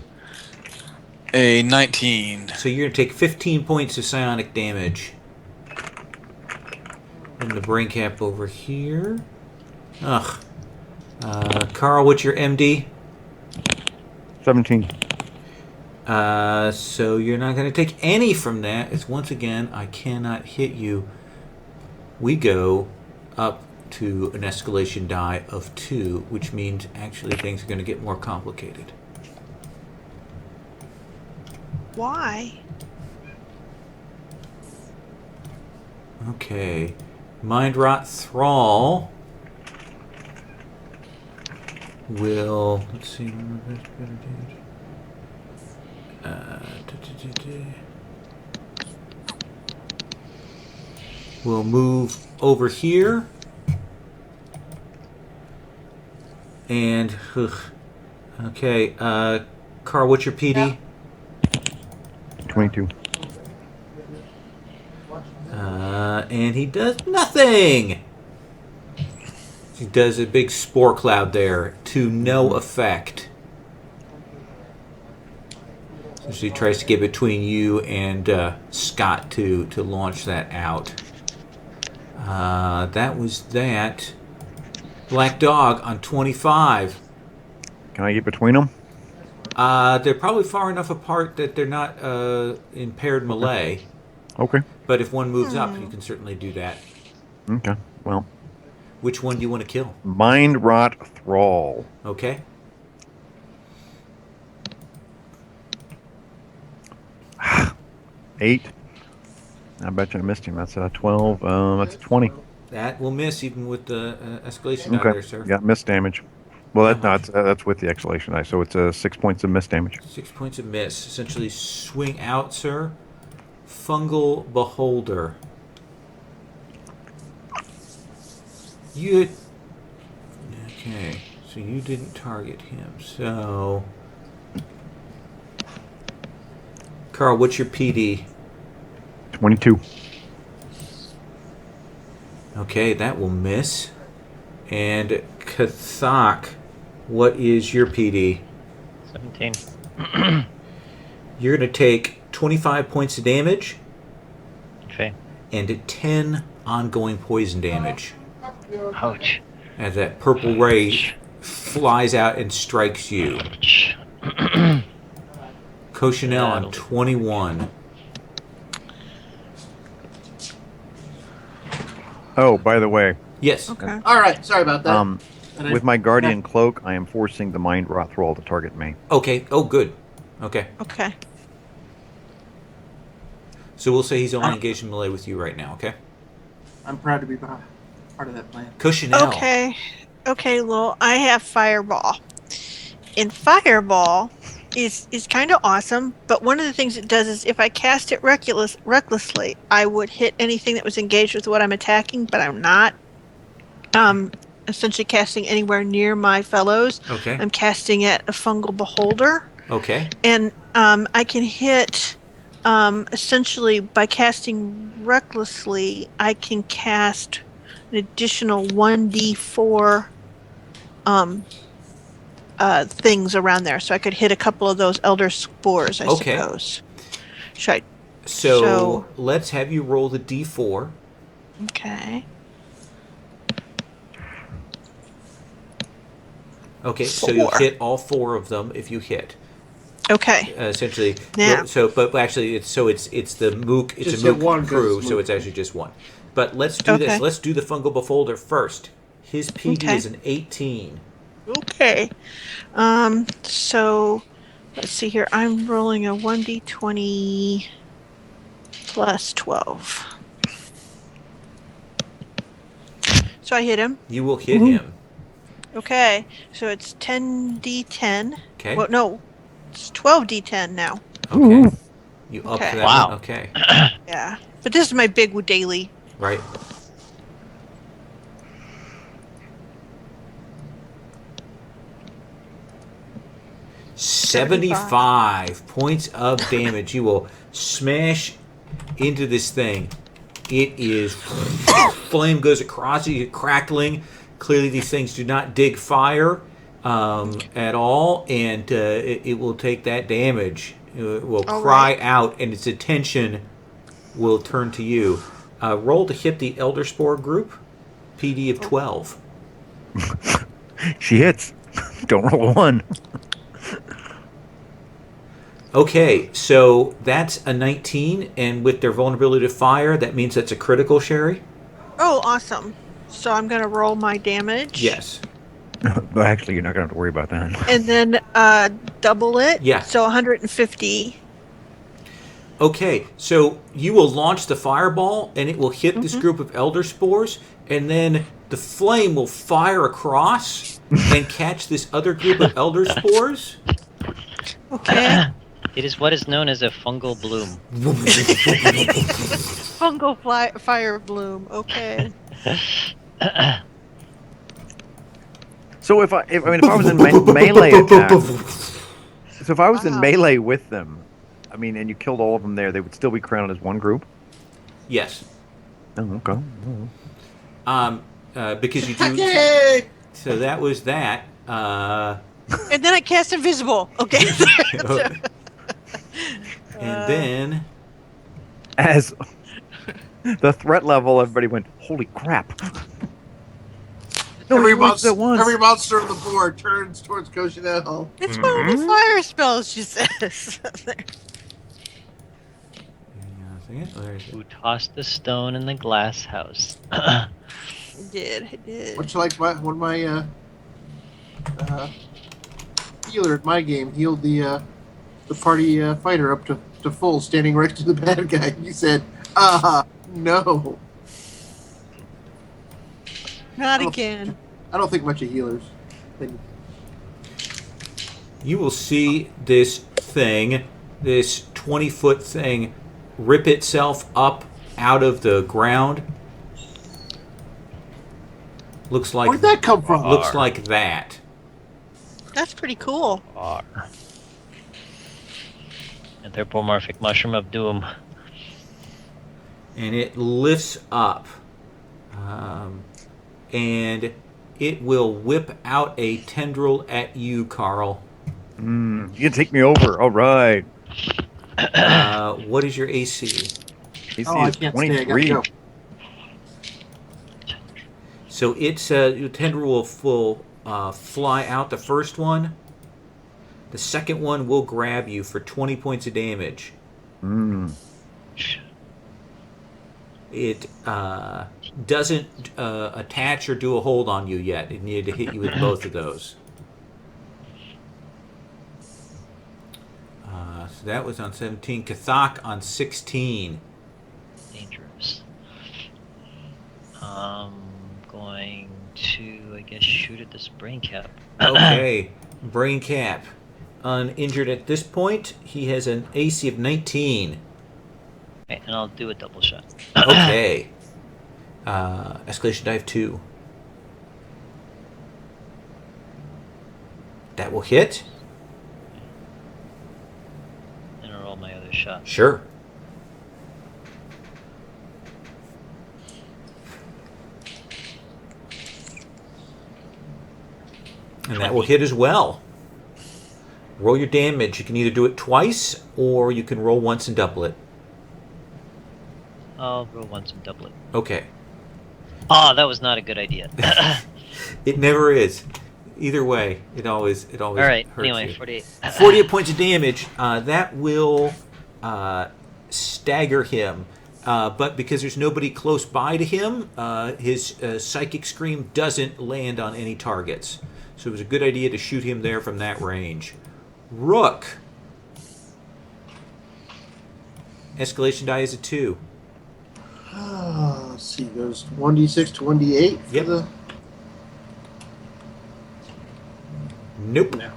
a 19. So you're going to take 15 points of psionic damage. And the brain cap over here. Carl, what's your MD? 17. So you're not going to take any from that. It's once again, I cannot hit you. We go up to an escalation die of 2, which means actually things are going to get more complicated. Why? Okay. Mind Rot Thrall will, let's see, we'll move over here and okay, Carl, what's your PD? 22. And he does nothing. He does a big spore cloud there to no effect. So he tries to get between you and Scott to launch that out. That was that. Black Dog on 25. Can I get between them? They're probably far enough apart that they're not in paired melee. Okay. But if one moves up, you can certainly do that. Okay. Well. Which one do you want to kill? Mind Rot Thrall. Okay. 8. I bet you I missed him. That's a 12. That's a 20. That will miss even with the escalation die Okay. there, sir. Yeah, miss damage. Well, Uh-huh. that's with the escalation die, so it's 6 points of miss damage. 6 points of miss. Essentially swing out, sir. Fungal Beholder. You... Okay, so you didn't target him. So... Carl, what's your PD? 22. Okay, that will miss. And Kathak, what is your PD? 17. You're going to take 25 points of damage Okay. and 10 ongoing poison damage Ouch. as that purple ray flies out and strikes you. Ouch. Cochinelle on 21. Oh, by the way, Yes. Okay. All right, sorry about that. And with my guardian cloak, I am forcing the mind rot roll to target me. Okay. Oh, good. Okay. Okay. So we'll say he's only engaged in melee with you right now, okay? I'm proud to be part of that plan. Cochinelle. Okay. Okay, well, I have Fireball. And Fireball is kind of awesome, but one of the things it does is if I cast it recklessly, I would hit anything that was engaged with what I'm attacking, but I'm not essentially casting anywhere near my fellows. Okay. I'm casting at a Fungal Beholder. Okay. And I can hit, essentially, by casting recklessly, I can cast an additional 1d4 things around there. So I could hit a couple of those Elder Spores, I suppose. Should I? So let's have you roll the d4. Okay. Okay, so you'll hit all 4 of them if you hit. Okay. Essentially, Yeah. but actually, it's the Mook. It's Just a hit Mook one, crew, 'cause so Mook. it's actually just one. But let's do this. Okay. Let's do the Fungal Beholder first. His PD Okay. is an 18. Okay. So let's see here. I'm rolling a 1d20 plus 12. So I hit him. You will hit him. Okay. So it's 10d10. Okay. Well, no. It's 12d10 now. Okay. You up Okay. to that Wow. one? Okay. Yeah. But this is my big daily. Right. $75 points of damage. You will smash into this thing. It is flame goes across it, crackling. Clearly, these things do not dig fire at all, and it will take that damage. It will cry out, and its attention will turn to you. Roll to hit the Elder Spore group. PD of 12. She hits. Don't roll a 1. Okay, so that's a 19, and with their vulnerability to fire, that means that's a critical, Sherry? Oh, awesome. So I'm going to roll my damage. Yes. But actually, you're not going to have to worry about that. And then double it. Yeah. So 150. Okay, so you will launch the fireball, and it will hit this group of Elder Spores, and then the flame will fire across and catch this other group of Elder Spores. Okay. It is what is known as a fungal bloom. Fungal fire bloom. Okay. So if I was in melee attack, so if I was in melee with them, I mean, and you killed all of them there, they would still be counted as one group. Yes. Oh, okay. Because you do. Yay! So that was that. And then I cast invisible. Okay. And then As the threat level, everybody went, "Holy crap!" No, every, he works at once. every monster on the board turns towards Cochinelle. It's one of the fire spells, she says. Who tossed the stone in the glass house? I did. Much like one of my healer at my game healed the party fighter up to to full standing right to the bad guy. You said, no. Not again. I don't think much of healers. You will see this thing, this 20-foot thing, rip itself up out of the ground. Looks like Where'd that come from? Looks like that. That's pretty cool. Anthropomorphic mushroom of doom. And it lifts up. And it will whip out a tendril at you, Carl. You can take me over. All right. What is your AC? AC I is can't stay. I gotta 23. go. So it's your tendril will fly out the first one. The second one will grab you for 20 points of damage. It doesn't attach or do a hold on you yet. It needed to hit you with both of those. So that was on 17. Kathak on 16. Dangerous. Going to, I guess, shoot at this brain cap. Okay. Brain cap. Uninjured at this point. He has an AC of 19. Okay, and I'll do a double shot. Okay. Escalation dive 2. That will hit. And I'll roll my other shot. Sure. And that will hit as well. Roll your damage. You can either do it twice, or you can roll once and double it. I'll roll once and double it. Okay. Oh, that was not a good idea. It never is. Either way, it always All right. hurts Anyway, you. 48. 48 points of damage. That will stagger him. But because there's nobody close by to him, his psychic scream doesn't land on any targets. So it was a good idea to shoot him there from that range. Rook. Escalation die is a 2. Let's see, goes 1d6 to 1d8 for Yep. the... Nope. No.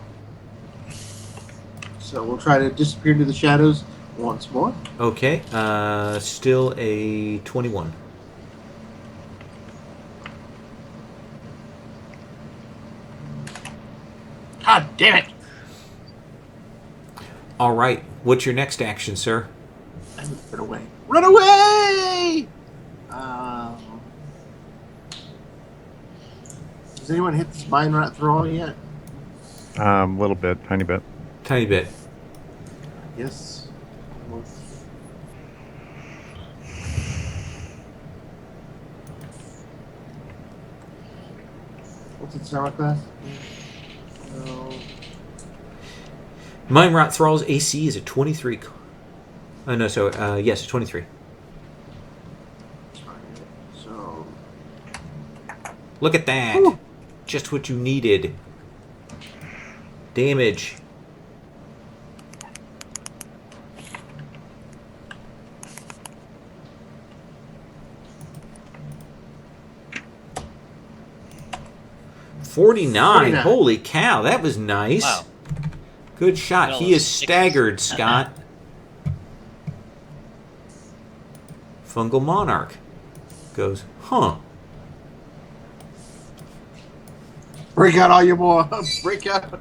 So we'll try to disappear into the shadows once more. Okay. Still a 21. God damn it! All right. What's your next action, sir? I need to run away. Run away! Has anyone hit this mine rat throw yet? A little bit, tiny bit. Tiny bit. Yes. What's its armor class? No. Mine Rot Thrall's AC is a 23. Oh, no, so, yes, 23. So. Look at that. Whew. Just what you needed. Damage. $49. Holy cow, that was nice. Wow. Good shot. Well, He is six. staggered, Scott. Fungal Monarch goes, huh. Break out all your more. Break out.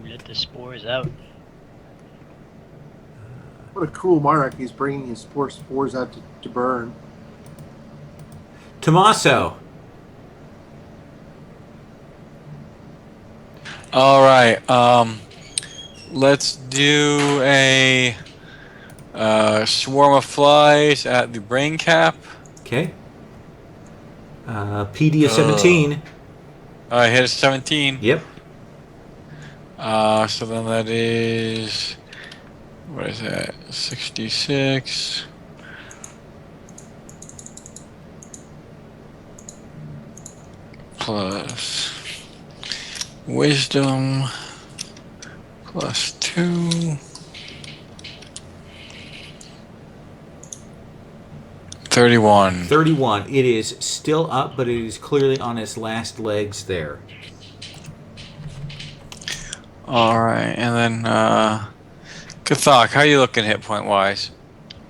Let the spores out. What a cool monarch. He's bringing his spores out to burn. Tommaso. All right. Let's do a swarm of flies at the brain cap. Okay. PD of 17. I hit a 17. Yep. So then that is, what is that? 66. Plus wisdom. Plus 2. 31. 31. It is still up, but it is clearly on its last legs there. Alright, and then, Kathak, how you looking hit point wise?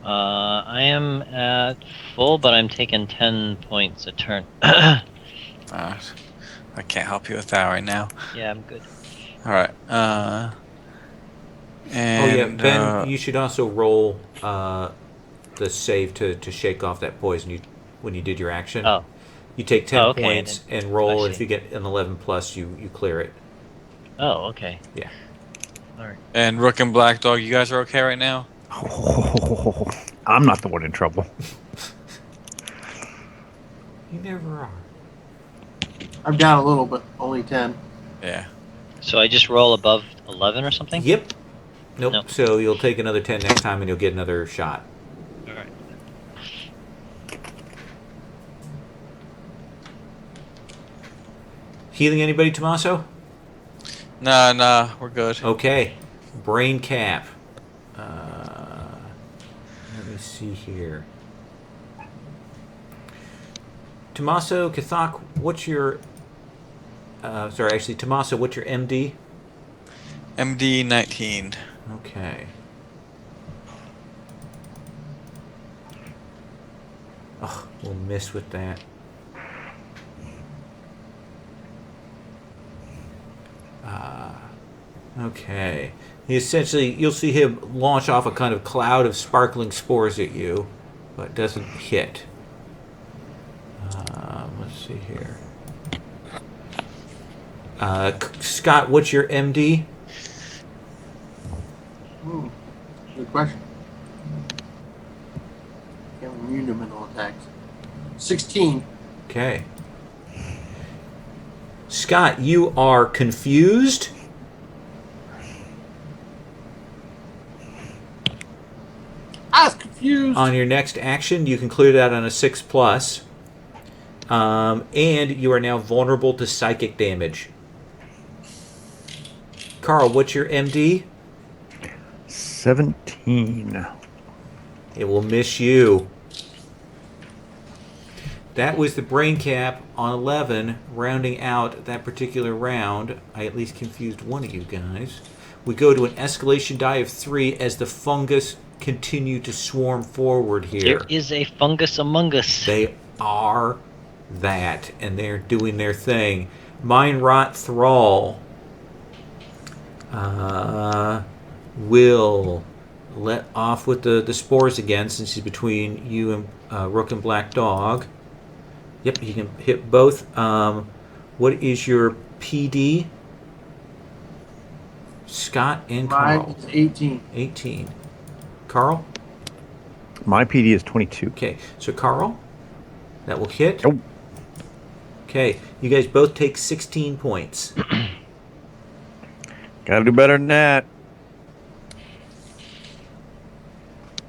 I am at full, but I'm taking 10 points a turn. I can't help you with that right now. Yeah, I'm good. Alright, and, Ben, you should also roll the save to shake off that poison when you did your action. Oh. You take 10 okay, points and roll, I and if see. you get an 11 plus, you clear it. Oh, okay. Yeah. Alright. and Rook and Black Dog, you guys are okay right now? I'm not the one in trouble. You never are. I'm down a little, but only 10. Yeah. So I just roll above 11 or something? Yep. Nope. Nope. So you'll take another 10 next time, and you'll get another shot. Alright. Healing anybody, Tommaso? Nah, we're good. Okay. Brain cap. Let me see here. Tommaso, Kathak, what's your... Tommaso, what's your MD? MD 19. Okay. Oh, we'll miss with that. Okay. You'll see him launch off a kind of cloud of sparkling spores at you, but doesn't hit. Let's see here. Scott, what's your MD? Good question. I'm immune to mental attacks. 16. Okay. Scott, you are confused. I was confused. On your next action, you can clear that on a 6+. And you are now vulnerable to psychic damage. Carl, what's your MD? 17. It will miss you. That was the brain cap on 11, rounding out that particular round. I at least confused one of you guys. We go to an escalation die of 3 as the fungus continue to swarm forward here. There is a fungus among us. They are that, and they're doing their thing. Mind Rot Thrall will let off with the spores again, since he's between you and Rook and Black Dog. Yep, you can hit both. What is your PD? Scott and Carl. Mine is 18. 18. Carl? My PD is 22. Okay, so Carl, that will hit. Oh. Okay, you guys both take 16 points. Gotta do better than that.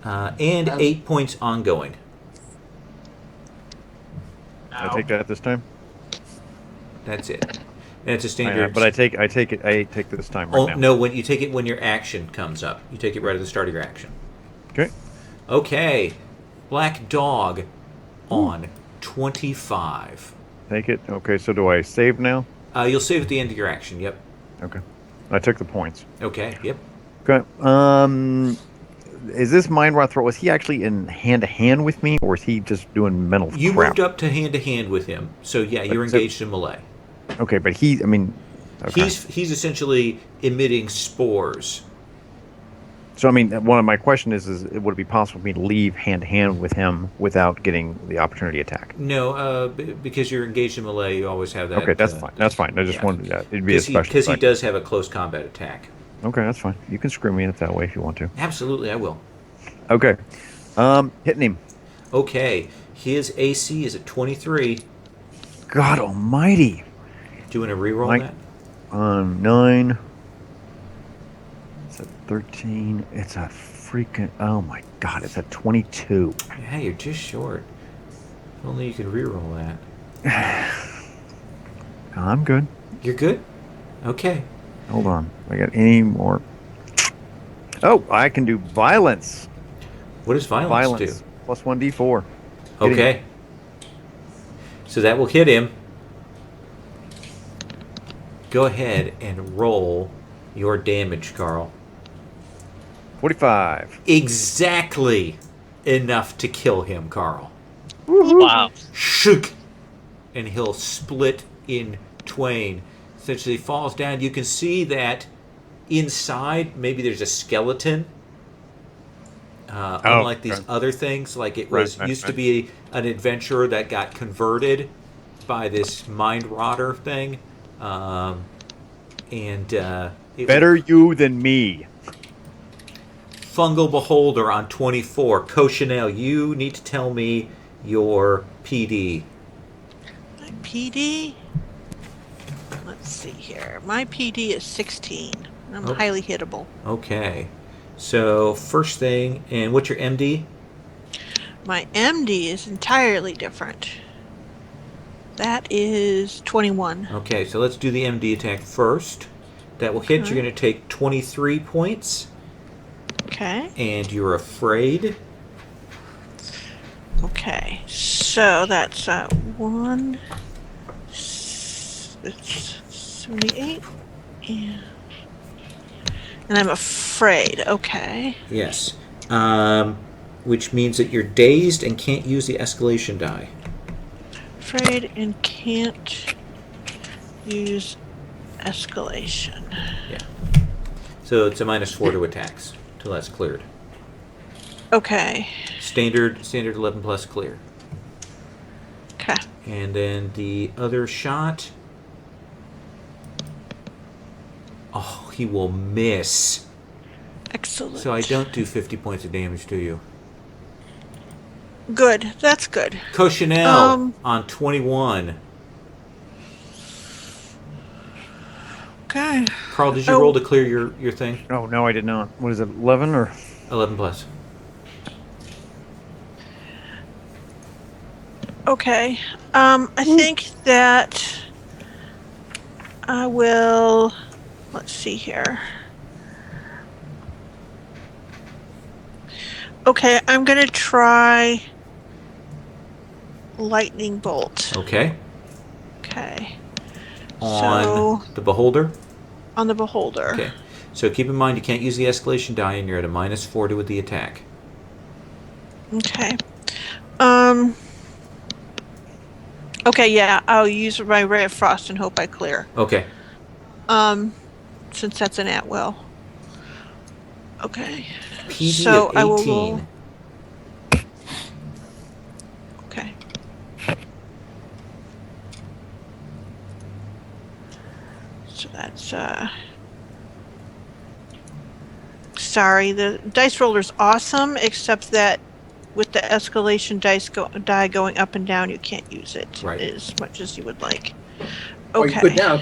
And 8 points ongoing. I take that this time. That's it. And it's a standard. But I take this time right now. No, when you take it when your action comes up. You take it right at the start of your action. Okay. Okay. Black Dog on 25. Take it. Okay, so do I save now? You'll save at the end of your action. Yep. Okay. I took the points. Okay. Yep. Okay. Is this Mind Rot Throw? Was he actually in hand to hand with me, or is he just doing mental You crap? moved up to hand with him, so yeah, you're engaged in melee. Okay, but okay. He's essentially emitting spores. So one of my question is would it be possible for me to leave hand to hand with him without getting the opportunity attack? No, because you're engaged in melee, you always have that. Okay, that's fine. That's fine. I just wanted that. It'd be a special because he effect. does have a close combat attack. Okay, that's fine. You can screw me in it that way if you want to. Absolutely, I will. Okay. Hitting him. Okay, his AC is at 23. God almighty. Do you want to reroll Mike- that? 9. It's at 13. It's a freaking... Oh my god, it's at 22. Yeah, you're just short. If only you could reroll that. I'm good. You're good? Okay. Hold on. I got any more... Oh, I can do violence. What does violence do? Plus 1d4. Okay. So that will hit him. Go ahead and roll your damage, Carl. 45. Exactly enough to kill him, Carl. Wow. Shook! And he'll split in twain. Essentially falls down. You can see that inside, maybe there's a skeleton. Unlike these other things, like it was used to be an adventurer that got converted by this mind rotter thing. Better you than me. Fungal Beholder on 24. Cochinelle, you need to tell me your PD. My PD? Let's see here. My PD is 16. I'm highly hittable. Okay. So, first thing, and what's your MD? My MD is entirely different. That is 21. Okay, so let's do the MD attack first. That will hit. You're going to take 23 points. Okay. And you're afraid. Okay. So that's 1. It's 78. Yeah. And I'm afraid. Okay. Yes. Which means that you're dazed and can't use the escalation die. Afraid and can't use escalation. Yeah. So it's a -4 to attacks till that's cleared. Okay. Standard 11 plus clear. Okay. And then the other shot. Oh, he will miss. Excellent. So I don't do 50 points of damage to you. Good. That's good. Cochinelle on 21. Okay. Carl, did you roll to clear your thing? Oh, no, I did not. What is it, 11 or? 11 plus. Okay. I think that I will. Let's see here. Okay, I'm gonna try lightning bolt. Okay. Okay. On the beholder? On the beholder. Okay. So keep in mind you can't use the escalation die and you're at a -4 to the attack. Okay. Okay, yeah, I'll use my Ray of Frost and hope I clear. Okay. Since that's an at-will. Okay. PD so of 18. I will roll. Okay. So that's sorry, the dice roller's awesome, except that with the escalation die going up and down, you can't use it as much as you would like. Okay. You could now.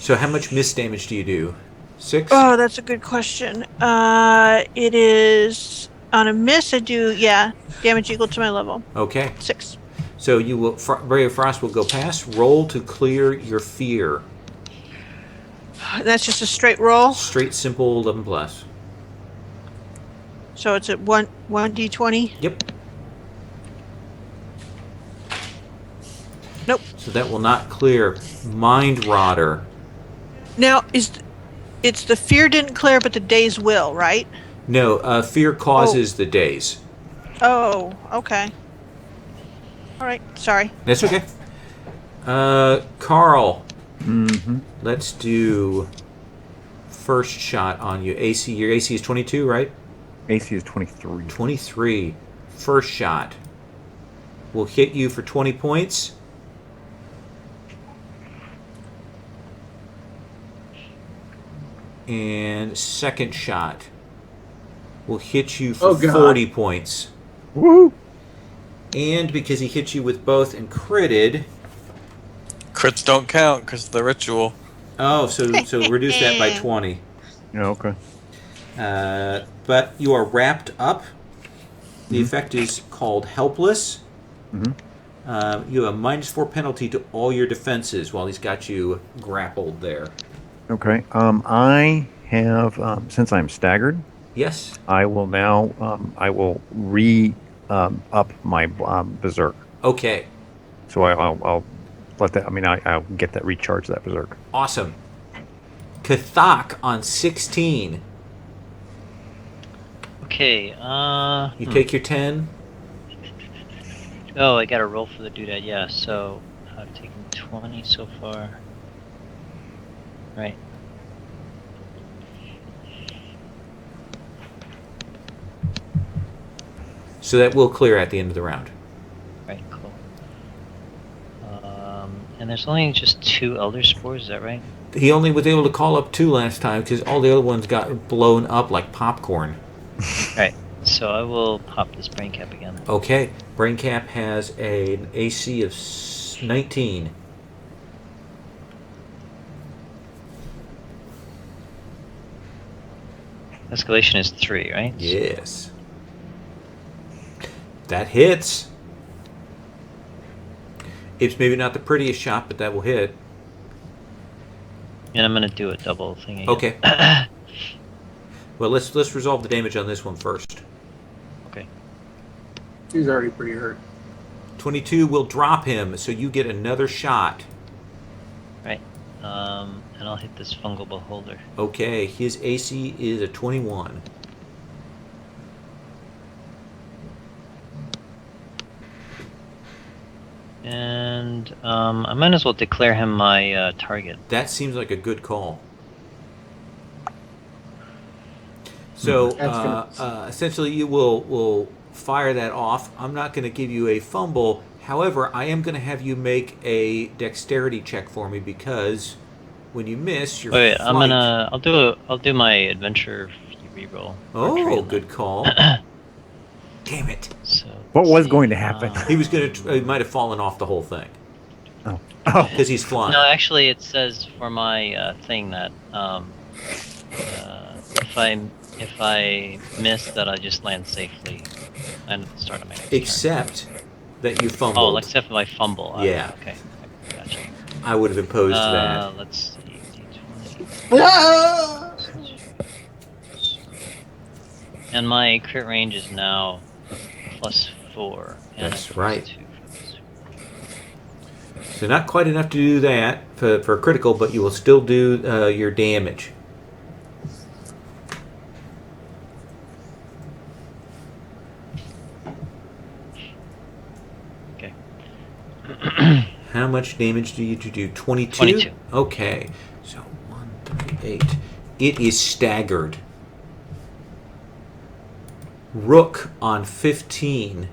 So how much miss damage do you do? 6? Oh, that's a good question. It is on a miss. I do damage equal to my level. Okay. 6. So you will Ray of Frost will go past. Roll to clear your fear. That's just a straight roll. Straight, simple, 11 plus. So it's at 1d20. Yep. Nope. So that will not clear. Mind Rotter. Now it's the fear didn't clear, but the daze will, right? No, fear causes the daze. Oh, okay. All right, sorry. That's okay. Carl. Mm-hmm. Let's do first shot on you. AC. Your AC is 22, right? AC is 23. 23. First shot will hit you for 20 points. And second shot will hit you for 40 points. Woo! And because he hit you with both and critted. Crits don't count because of the ritual. Oh, so reduce that by 20. Yeah, okay. But you are wrapped up. The effect is called Helpless. Mm-hmm. You have a -4 penalty to all your defenses while he's got you grappled there. Okay. I have, since I'm staggered, Yes. I will now, I will up my berserk. Okay. So I'll let that. I mean, I'll get that recharge that berserk. Awesome. Kathak on 16. Okay. You take your 10. Oh, I got to roll for the doodad. Yeah. So I've taken 20 so far. Right. So that will clear at the end of the round. Right. Cool. And there's only just 2 elder spores. Is that right? He only was able to call up 2 last time because all the other ones got blown up like popcorn. Right. So I will pop this brain cap again. Okay. Brain Cap has an AC of 19. Escalation is 3, right? Yes. That hits. It's maybe not the prettiest shot, but that will hit. And I'm gonna do a double thing again. Okay. Well, let's resolve the damage on this one first. Okay. He's already pretty hurt. 22 will drop him, so you get another shot. Right. And I'll hit this fungal beholder. Okay, his AC is a 21. And I might as well declare him my target. That seems like a good call. So essentially, you will fire that off. I'm not going to give you a fumble. However, I am going to have you make a dexterity check for me because when you miss, your Wait, flight... I'll do my adventure reroll. Oh, good call. Damn it! So What was going to happen? He was going to. He might have fallen off the whole thing. Oh, Because he's flying. No, actually, it says for my thing that if I miss, that I just land safely and start of my next turn. Except that you fumbled. Oh, except if I fumble. Yeah. Okay, gotcha. I would have imposed that. Let's see, D20. Ah! And my crit range is now +4. And That's a right. +2 for this. So not quite enough to do that for critical, but you will still do your damage. Okay. How much damage do you do? 22? 22. Okay. So 1, 3, 8. It is staggered. Rook on 15.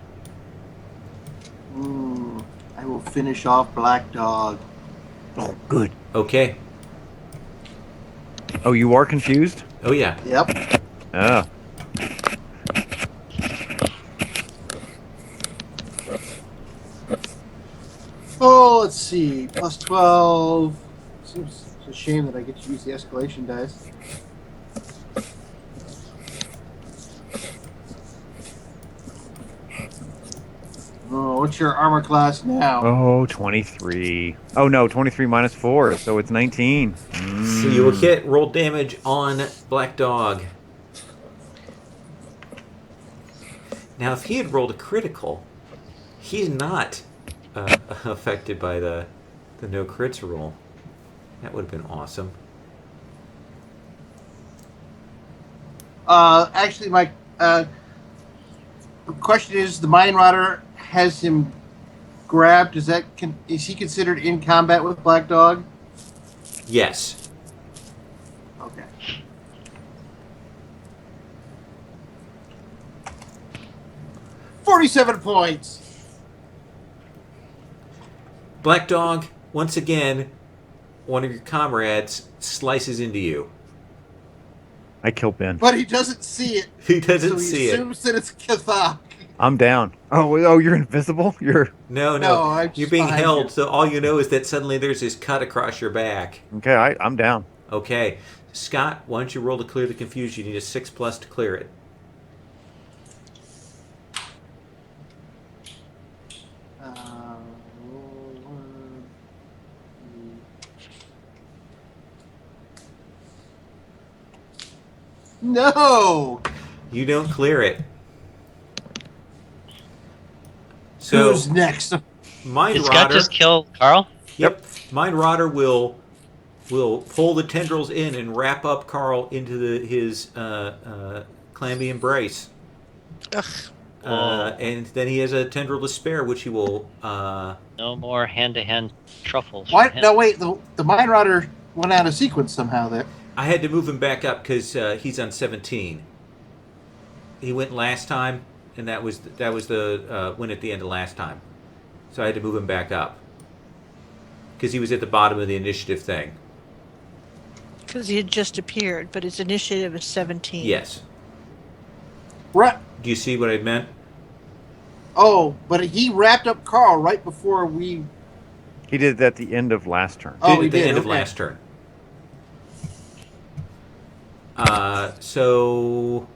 I will finish off Black Dog. oh, good. Okay. Oh, you are confused? Oh, yeah. Yep. Ah. Oh, let's see. +12. Seems a shame that I get to use the escalation dice. Oh, what's your armor class now? Oh, 23. Oh, no, 23 minus 4, so it's 19. So you will hit roll damage on Black Dog. Now, if he had rolled a critical, he's not affected by the no crits rule. That would have been awesome. Actually, my question is: the Mine Rodder has him grabbed. Is he considered in combat with Black Dog? Yes. Okay. $47 points. Black Dog, once again, one of your comrades slices into you. I kill Ben. But he doesn't see it. He doesn't so see he it. assumes that it's Kathak. I'm down. Oh, you're invisible? You're... No, I'm just you're being behind held, you. so all you know is that suddenly there's this cut across your back. Okay, I'm down. Okay. Scott, why don't you roll to clear the confusion? You need a 6+ to clear it. Roll 1, 3, No. You don't clear it. So Who's next? Mind Did Scott Rotter. just kill Carl? Yep. Mind Rotter will pull the tendrils in and wrap up Carl into his clammy embrace. Ugh. And then he has a tendril to spare, which he will. No more hand-to-hand truffles. What? from him. No, wait. The Mind Rotter went out of sequence somehow. There. I had to move him back up because he's on 17. He went last time, and that was the win at the end of last time. So I had to move him back up because he was at the bottom of the initiative thing. Because he had just appeared, but his initiative is 17. Yes. Right. Do you see what I meant? Oh, but he wrapped up Carl right before we. He did it at the end of last turn. Oh, At he the did. end of Okay. last turn. So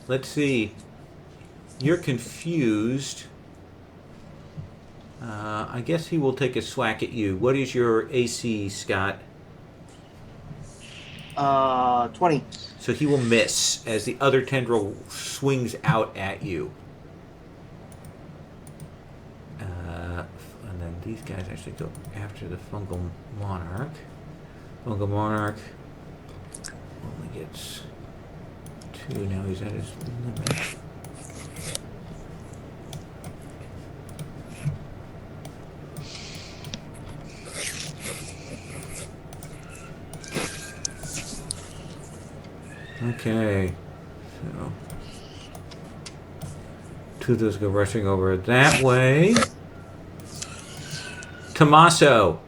let's see. You're confused. I guess he will take a swack at you. What is your AC, Scott? 20. So he will miss as the other tendril swings out at you. And then these guys actually go after the fungal monarch. Fungal monarch only gets 2. Now he's at his limit. Okay, so 2 of those go rushing over that way. Tommaso.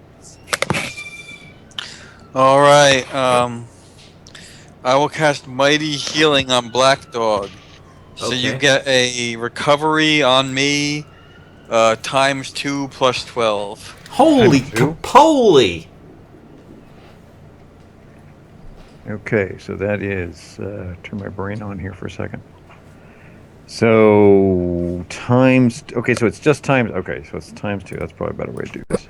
All right. I will cast Mighty Healing on Black Dog. So you Okay. get a recovery on me times 2 plus 12. Holy Times 2? capoly! Okay, so that is turn my brain on here for a second. So times. Okay, so it's just times. Okay, so it's times 2. That's probably a better way to do this.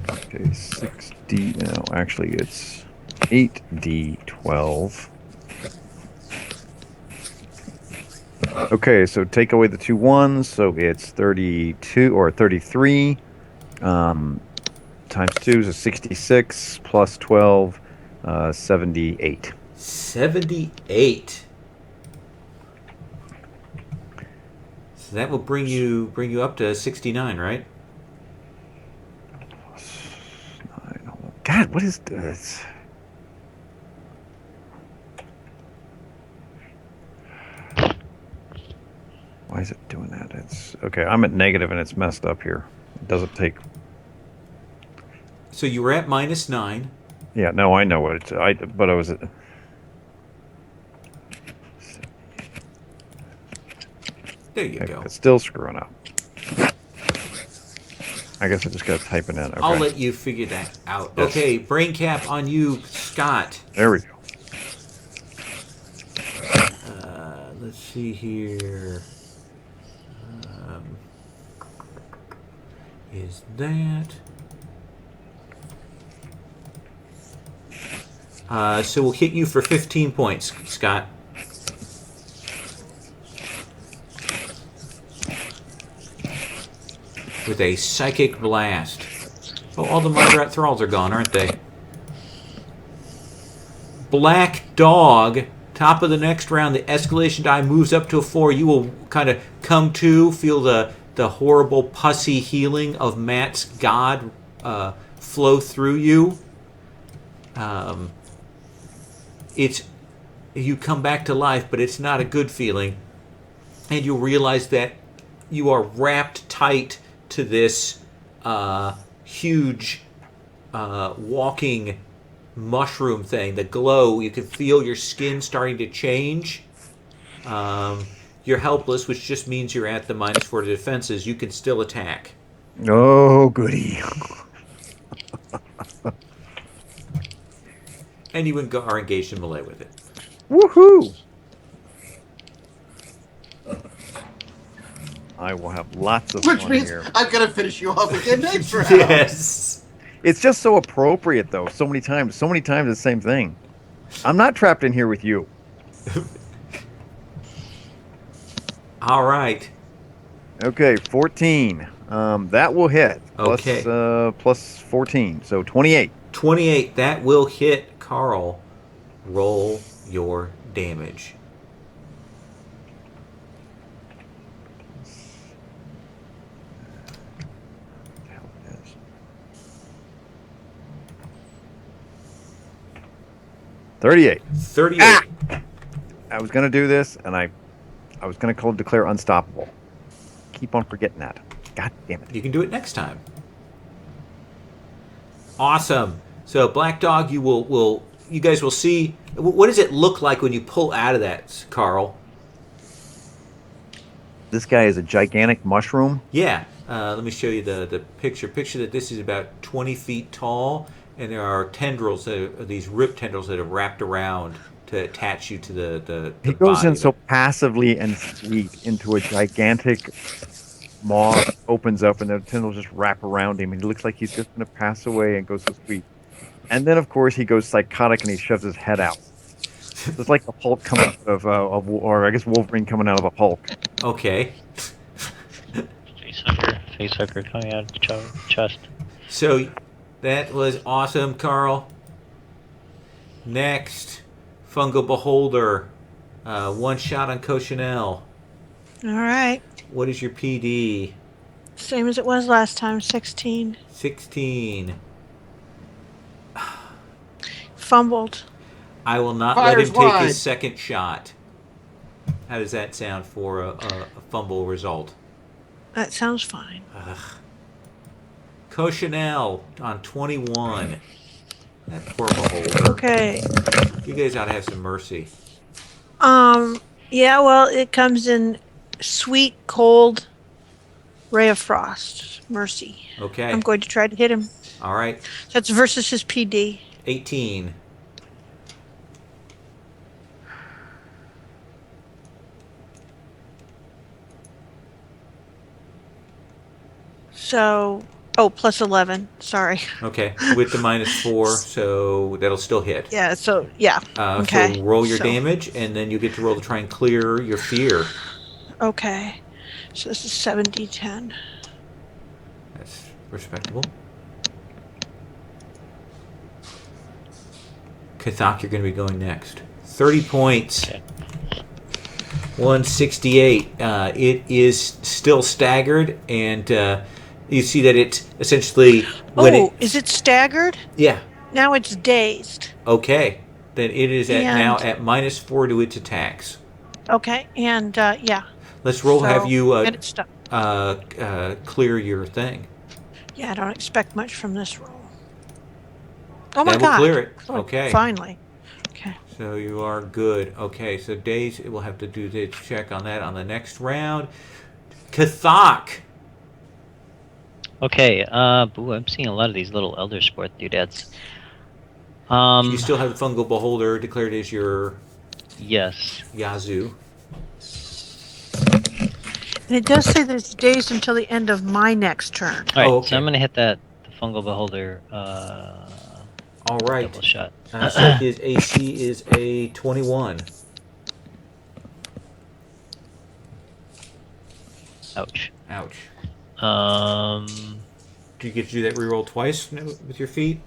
Okay, 6d. No, actually, it's 8d12. Okay, so take away the 2 1s, so it's 32 or 33. Times 2 is 66 plus 12. 78. 78. So that will bring you up to 69, right? God, what is this? Why is it doing that? It's okay. I'm at negative and it's messed up here. It doesn't take. So you were at -9. Yeah, no, I know what it's. But I was. There you go. It's still screwing up. I guess I just got to type it in. Okay. I'll let you figure that out. Yes. Okay, brain cap on you, Scott. There we go. Let's see here. Is that... so we'll hit you for 15 points, Scott. With a psychic blast. Oh, all the Margaret thralls are gone, aren't they? Black Dog, top of the next round, the escalation die moves up to a 4. You will kind of come to, feel the horrible pussy healing of Matt's god flow through you. You come back to life, but it's not a good feeling. And you'll realize that you are wrapped tight to this huge walking mushroom thing. The glow, you can feel your skin starting to change. You're helpless, which just means you're at the -4 to defenses. You can still attack. Oh, goody. And you are engaged in melee with it. Woohoo! I will have lots of Which fun means here. I'm gonna finish you off again next round. Yes. It's just so appropriate, though. So many times the same thing. I'm not trapped in here with you. All right. Okay, 14. That will hit. Okay. Plus 14, so 28. 28. That will hit. Carl, roll your damage. What the hell it is? 38. 38. I was gonna do this, and I was gonna declare unstoppable. Keep on forgetting that. God damn it. You can do it next time. Awesome. So Black Dog, you guys will see. What does it look like when you pull out of that, Carl? This guy is a gigantic mushroom. Yeah. Let me show you the picture. Picture that this is about 20 feet tall, and there are tendrils, these rip tendrils that are wrapped around to attach you to the He goes body in of so it. passively and sweet into a gigantic maw, opens up, and the tendrils just wrap around him. And he looks like he's just going to pass away and go so sweet. And then, of course, he goes psychotic and he shoves his head out. So it's like a Hulk coming out or I guess Wolverine coming out of a Hulk. Okay. Facehugger coming out of the chest. So that was awesome, Carl. Next, Fungal Beholder. One shot on Cochinelle. All right. What is your PD? Same as it was last time, 16. 16. Fumbled. I will not Fires let him take wide. his second shot. How does that sound for a fumble result? That sounds fine. Cochinelle on 21. That poor beholder. Okay. You guys ought to have some mercy. Yeah, well, it comes in sweet, cold ray of frost. Mercy. Okay. I'm going to try to hit him. All right. That's versus his PD. 18. So, plus 11. Sorry. Okay. With the -4, so that'll still hit. Yeah, so, yeah. Okay. So roll your So- damage, and then you get to roll to try and clear your fear. Okay. So this is 7d10. That's respectable. Kathak, you're going to be going next. 30 points. Okay. 168. It is still staggered, and you see that it's essentially Is it staggered? Yeah. Now it's dazed. Okay. Then it is now And- at -4 to its attacks. Okay, and yeah. Let's roll. So- Have you and it's stuck. clear your thing. Yeah, I don't expect much from this roll. Oh my That will god. clear it. Oh, Okay. Finally. Okay. So you are good. Okay, so Days, we'll have to do the check on that on the next round. Kathak. Okay, I'm seeing a lot of these little Elder Sport doodads. You still have the Fungal Beholder declared as your Yes. Yazoo. And it does say that it's dazed until the end of my next turn. Alright, okay. so I'm gonna hit the Fungal Beholder, All right. double shot. So his AC is a 21. Ouch. Ouch. Do you get to do that reroll twice with your feet?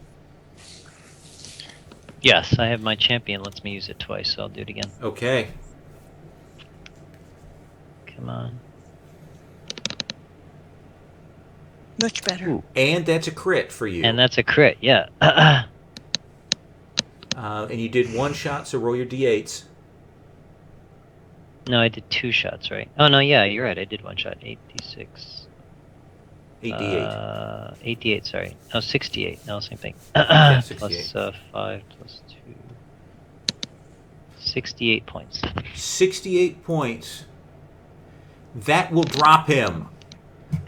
Yes, I have my champion lets me use it twice, so I'll do it again. Okay. Come on. Much better. Ooh. And that's a crit for you. And that's a crit, yeah. And you did one shot, so roll your d8s. No, I did 2 shots, right? Oh, no, yeah, you're right. I did 1 shot. 8d6. 8d8. 8d8, sorry. No, 68. No, same thing. Yeah, 68. Plus 5 plus 2. 68 points. 68 points. That will drop him.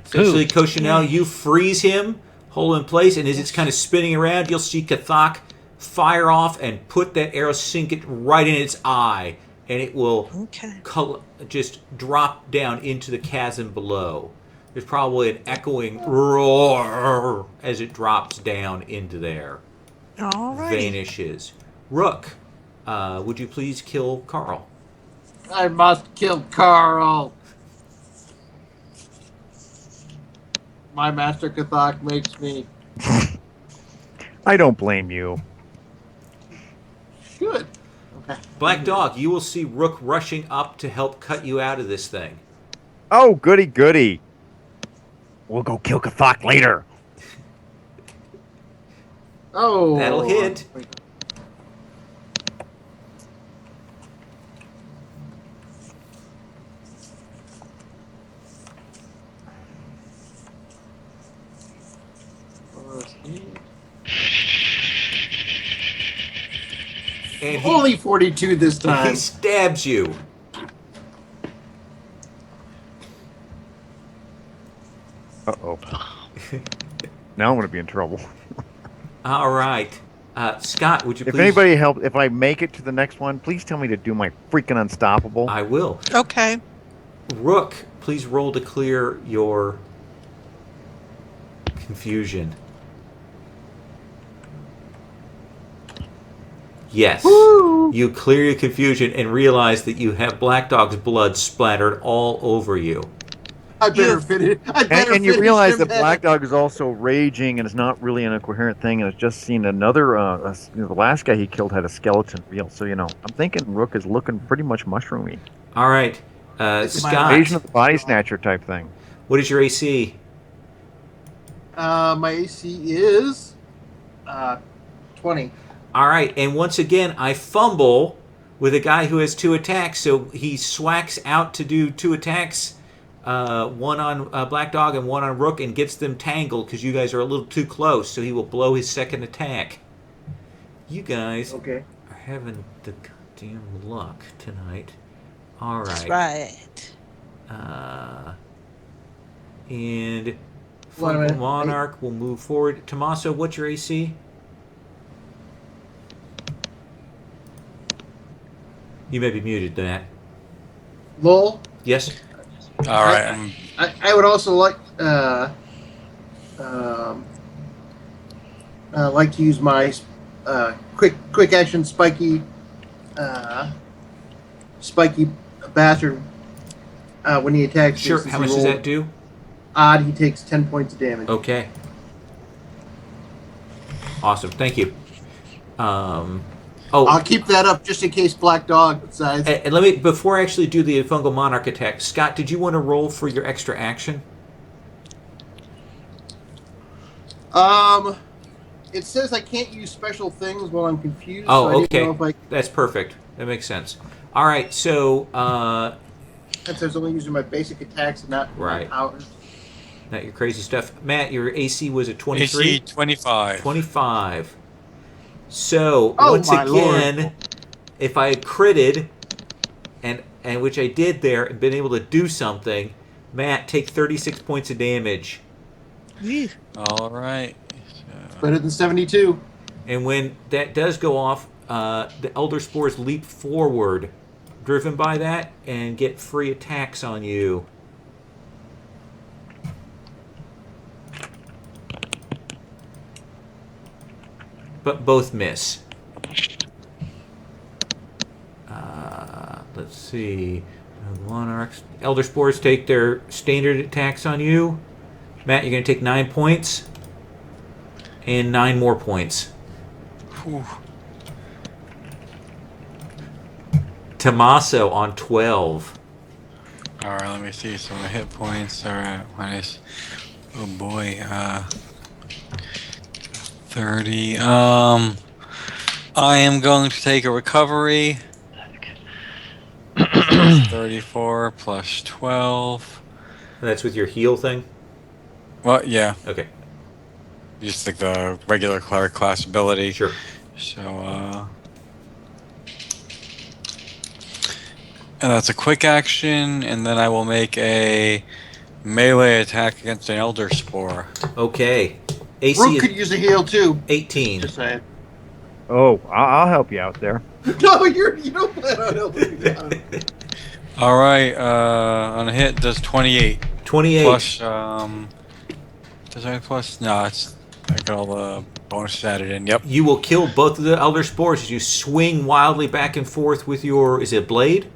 Essentially, Ooh. Cochinelle, you freeze him, hold him in place, and as it's kind of spinning around, you'll see Kathak fire off and put that arrow, sink it right in its eye, and it will Okay. just drop down into the chasm below. There's probably an echoing roar as it drops down into there. All right. Vanishes. Rook, would you please kill Carl? I must kill Carl. My Master Kathak makes me I don't blame you. good. Okay. Black Dog, you will see Rook rushing up to help cut you out of this thing. Oh, goody goody. We'll go kill Kathak later. Oh. That'll hit. And Only 42 this he time. stabs you. Uh-oh. Now I'm going to be in trouble. All right. Scott, would you If please? anybody help, if I make it to the next one, please tell me to do my freaking unstoppable. I will. Okay. Rook, please roll to clear your confusion. Yes. Woo! You clear your confusion and realize that you have Black Dog's blood splattered all over you. I better finish. And you realize that Black Dog is also raging and it's not really an incoherent thing, and it's just seen another. The last guy he killed had a skeleton wheel, so I'm thinking Rook is looking pretty much mushroomy. All right. Scott, Invasion of the Body Snatcher type thing. what is your AC? My AC is 20. All right. And once again, I fumble with a guy who has 2 attacks, so he swacks out to do 2 attacks. One on Black Dog and one on Rook, and gets them tangled because you guys are a little too close, so he will blow his second attack. You guys Okay. are having the goddamn luck tonight. All That's right. right. And Wait a Fungal minute. Monarch will move forward. Tommaso, what's your AC? You may be muted, Matt. Lowell, Yes? All right. I would also like to use my quick action spiky bastard when he attacks. Sure. since How he much does rolled that do? Odd. He takes 10 points of damage. Okay. Awesome. Thank you. I'll keep that up just in case Black Dog decides. And let me, before I actually do the Fungal Monarch attack, Scott, did you want to roll for your extra action? It says I can't use special things while I'm confused. Oh, so I okay. didn't know if That's perfect. That makes sense. All right, so since I was only using my basic attacks and not Right. my powers. not your crazy stuff. Matt, your AC was a 23? AC 25. 25. So, Oh, once my again, Lord. if I had critted, and which I did there, and been able to do something, Matt, take 36 points of damage. All right. Better than 72. And when that does go off, the Elder Spores leap forward, driven by that, and get free attacks on you. But both miss. Let's see. Monarchs. Elder Spores take their standard attacks on you. Matt, you're going to take 9 points. And 9 more points. Whew. Tommaso on 12. All right, let me see. So my hit points are at minus. Oh boy. 30. I am going to take a recovery. 34 plus 12. That's with your heal thing? Well, yeah. Okay, Just like the regular cleric class ability. sure. So, and that's a quick action, and then I will make a melee attack against an Elder Spore. Okay. AC Rook is could use a heal too. 18. Just saying. Oh, I'll help you out there. No, you don't plan on helping me out. All right, on a hit does 28 28. plus does I plus no, it's I got all the Bonus added in. Yep. You will kill both of the elder spores as you swing wildly back and forth with your. Is it blade?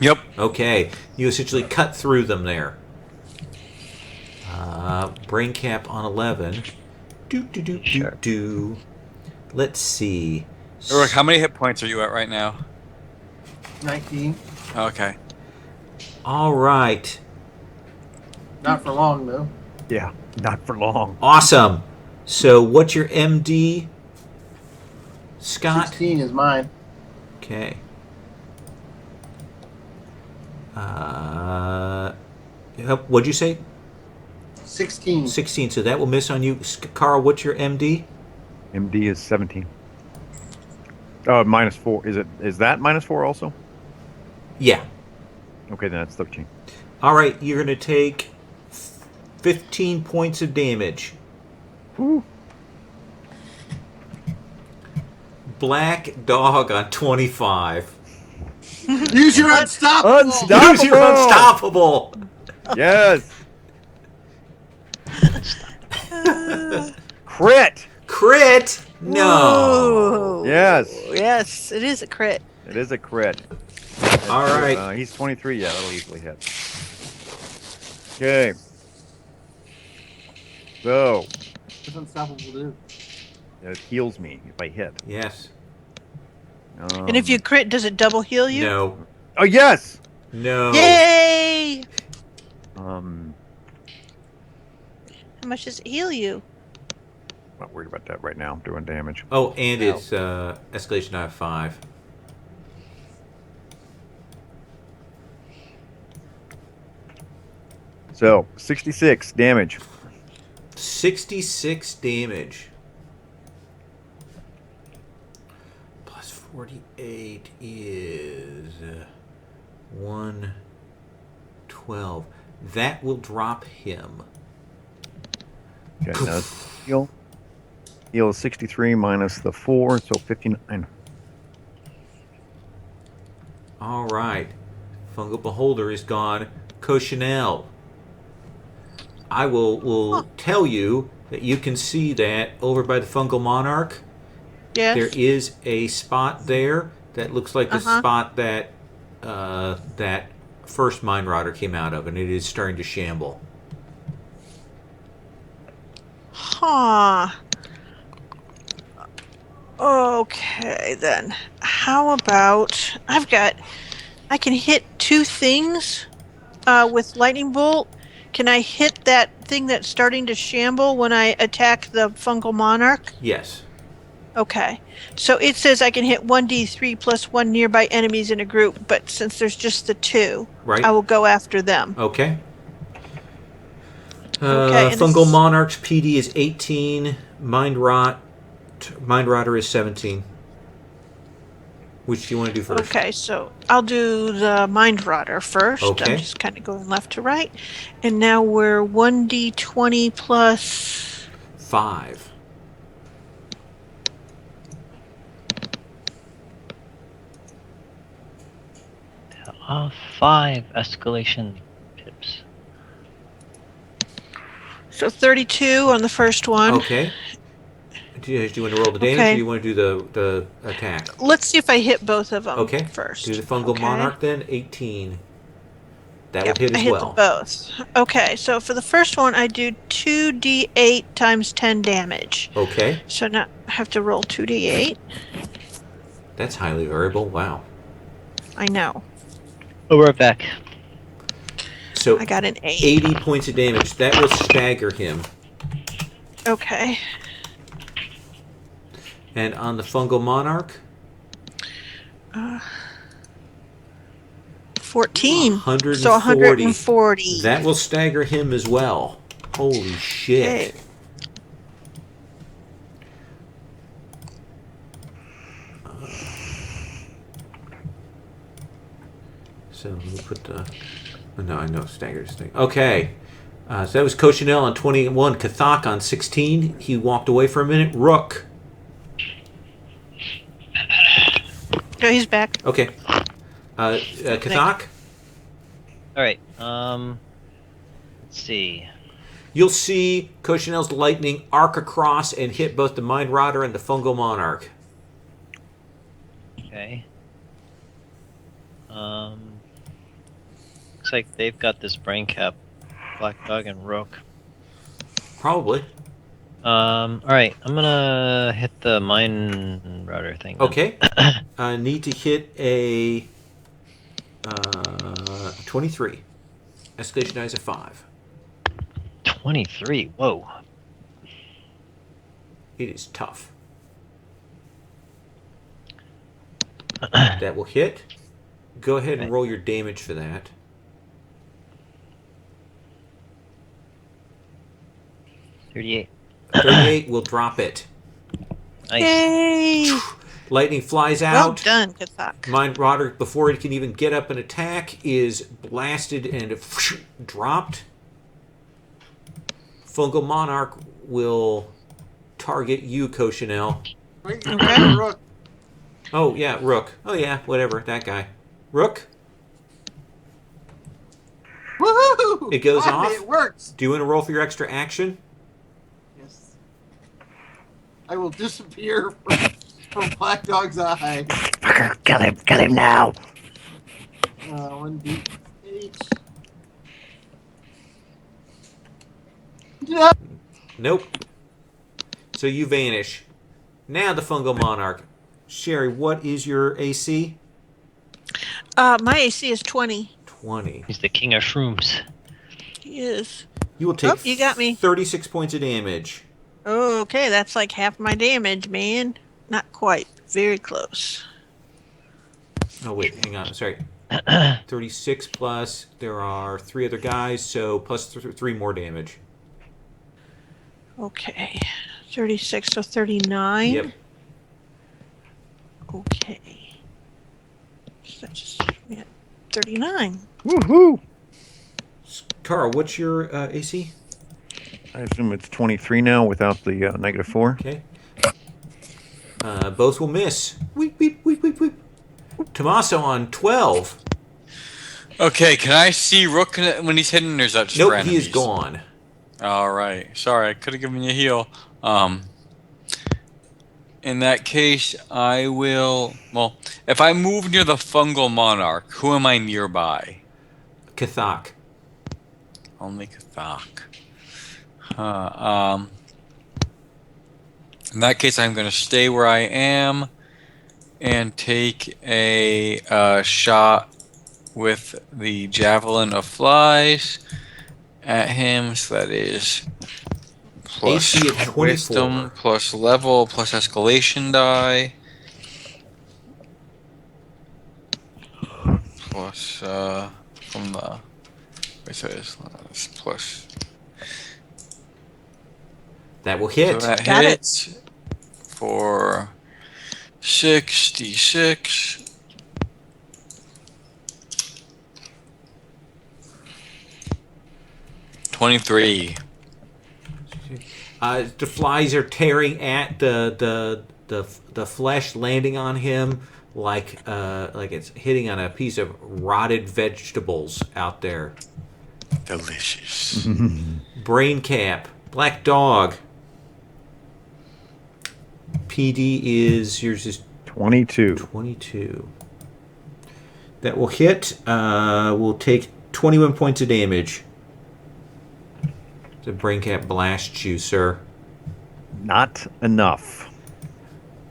Yep. Okay. You essentially cut through them there. Brain cap on 11. Do. Let's see. Rick, how many hit points are you at right now? 19. Okay. All right. Not for long, though. Yeah, not for long. Awesome. So, what's your MD, Scott? 16 is mine. Okay. What'd you say? 16. 16. So that will miss on you. Carl, what's your MD? MD is 17. Oh, -4. Is that -4 also? Yeah. Okay, then that's 13. All right. You're going to take 15 points of damage. Woo. Black dog on 25. Use your unstoppable! Unstoppable! Use your unstoppable. Yes. Crit. Crit? No. Whoa. Yes. Yes, it is a crit. It is a crit. All right. He's 23. Yeah, that'll easily hit. Okay. So, What does unstoppable do? it heals me if I hit. Yes. And if you crit, does it double heal you? No. Oh, yes! No. Yay! Um, How much does it heal you? not worried about that right now. I'm doing damage. Oh, and it's escalation out of 5. So, 66 damage. 66 damage. Plus 48 is 112. That will drop him. Okay, now heal. Heal is 63 minus the 4, so 59. All right. Fungal Beholder is gone. Cochinelle. I will tell you that you can see that over by the Fungal Monarch. Yes. There is a spot there that looks like the spot that that first Mind Rotter came out of, and it is starting to shamble. Huh. Okay, then. How about I can hit 2 things with lightning bolt. Can I hit that thing that's starting to shamble when I attack the fungal monarch? Yes. Okay. So it says I can hit 1d3 plus 1 nearby enemies in a group, but since there's just the 2, Right. I will go after them. Okay. Okay, and Fungal this- Monarch's PD is 18. Mind Rotter is 17. Which do you want to do first? Okay, so I'll do the Mind Rotter first. Okay. I'm just kind of going left to right. And now we're 1d20 plus... 5. Five escalation pips. So 32 on the first one. Okay. Do you want to roll the damage, or Okay. do you want to do the attack? Let's see if I hit both of them Okay. first. Do the Fungal Okay. Monarch then. 18. That Yep, will hit I as hit well. them both. Okay, so for the first one, I do 2d8 times 10 damage. Okay. So now I have to roll 2d8. That's highly variable. Wow. I know. Oh, we're back. So I got an 8. 80 points of damage. That will stagger him. Okay. And on the Fungal Monarch, 14. 140. So 140. That will stagger him as well. Holy shit. Okay. So let me put the... No, I know stagger. Okay. So that was Cochinelle on 21. Kathak on 16. He walked away for a minute. Rook. Oh, he's back. Okay. Kathak? All right. Let's see. You'll see Cochinelle's lightning arc across and hit both the Mind Rotter and the Fungal Monarch. Okay. Looks like they've got this brain cap. Black Dog and Rook. Probably. Alright, I'm gonna hit the Mind Router thing. Then. Okay. Need to hit a 23. Escalation die is a 5. 23. Whoa. It is tough. That will hit. Go ahead and roll your damage for that. 38. 38 will drop it. Nice. Yay! Lightning flies Well out. done, Kathak. Mind Rotter, before it can even get up and attack, is blasted and dropped. Fungal Monarch will target you, Cochinelle. Wait, Okay. Rook. Oh, yeah, Rook. Oh, yeah, whatever, that guy. Rook, Woohoo! It goes Finally, off? It works. do you want to roll for your extra action? Yes. I will disappear from Black Dog's eye. Fucker, kill him now. 1d8. No. Nope. So you vanish. Now the Fungal Monarch. Sherry, what is your AC? My AC is 20. 20. He's the king of shrooms. He is. You will take Oh, you got me. 36 points of damage. Oh, okay, that's like half my damage, man. Not quite. Very close. Oh, wait, hang on. Sorry. 36 plus, there are 3 other guys, so plus 3 more damage. Okay. 36, so 39. Yep. Okay. So that's just 39. Woohoo! Carl, what's your AC? I assume it's 23 now without the -4. Okay. Both will miss. Weep, weep, weep, weep, weep. Tommaso on 12. Okay, can I see Rook when he's hidden, or is that just Nope, for he is enemies? gone. All right. Sorry, I could have given you a heal. In that case, I will. Well, if I move near the Fungal Monarch, who am I nearby? Kathak. Only Kathak. In that case, I'm going to stay where I am and take a shot with the Javelin of Flies at him. So that is plus AC of 24. Wisdom, plus level, plus escalation die. Plus, from the... Wait, so it's plus... That will hit. So that Got it. hits for 66. $23. The flies are tearing at the flesh, landing on him like it's hitting on a piece of rotted vegetables out there. Delicious. Brain cap. Black Dog. PD is yours is 22. 22. That will hit. Will take 21 points of damage. The brain cap blasts you, sir. Not enough.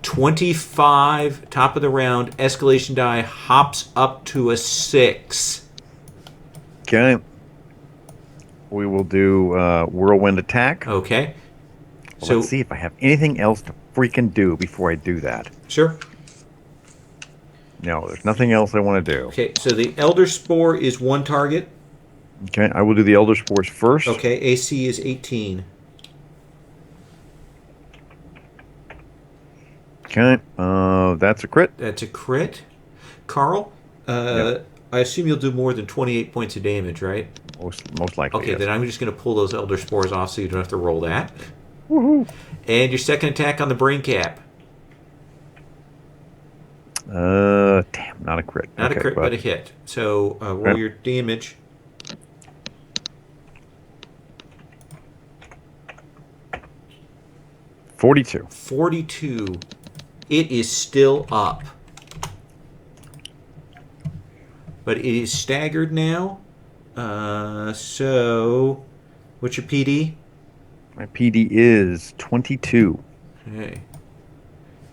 25, top of the round. Escalation die hops up to a 6. Okay. We will do whirlwind attack. Okay. Well, So let's see if I have anything else to freaking do before I do that. sure. No, there's nothing else I want to do. Okay, so the Elder Spore is 1 target. Okay, I will do the Elder Spores first. Okay, AC is 18. Okay, that's a crit. That's a crit. Carl, Yep. I assume you'll do more than 28 points of damage, right? Most likely. Okay, yes. then I'm just going to pull those Elder Spores off so you don't have to roll that. Woohoo! And your second attack on the brain cap. Damn, not a crit. Not Okay, a crit, but a hit. So roll Okay. your damage. 42. 42. It is still up. But it is staggered now. So, what's your PD? My PD is 22. Okay.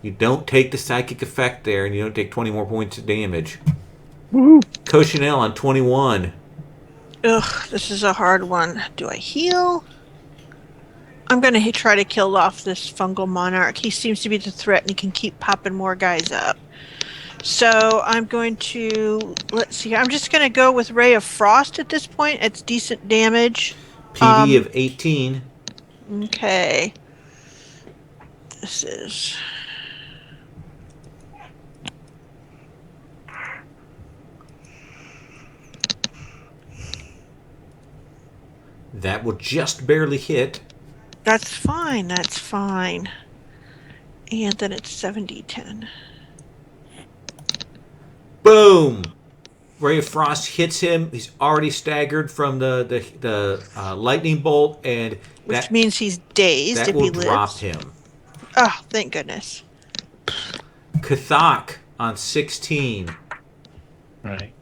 You don't take the psychic effect there, and you don't take 20 more points of damage. Woohoo! Cochinelle on 21. Ugh, this is a hard one. Do I heal? I'm going to try to kill off this fungal monarch. He seems to be the threat, and he can keep popping more guys up. So I'm going to, let's see, I'm just going to go with Ray of Frost at this point. It's decent damage. PD of 18. Okay. This is... That will just barely hit. That's fine, that's fine. And then it's 70-10. Boom! Ray of Frost hits him. He's already staggered from the lightning bolt, and Which means he's dazed that if will he lives. drop him. Oh, thank goodness. Kathak on 16. Right.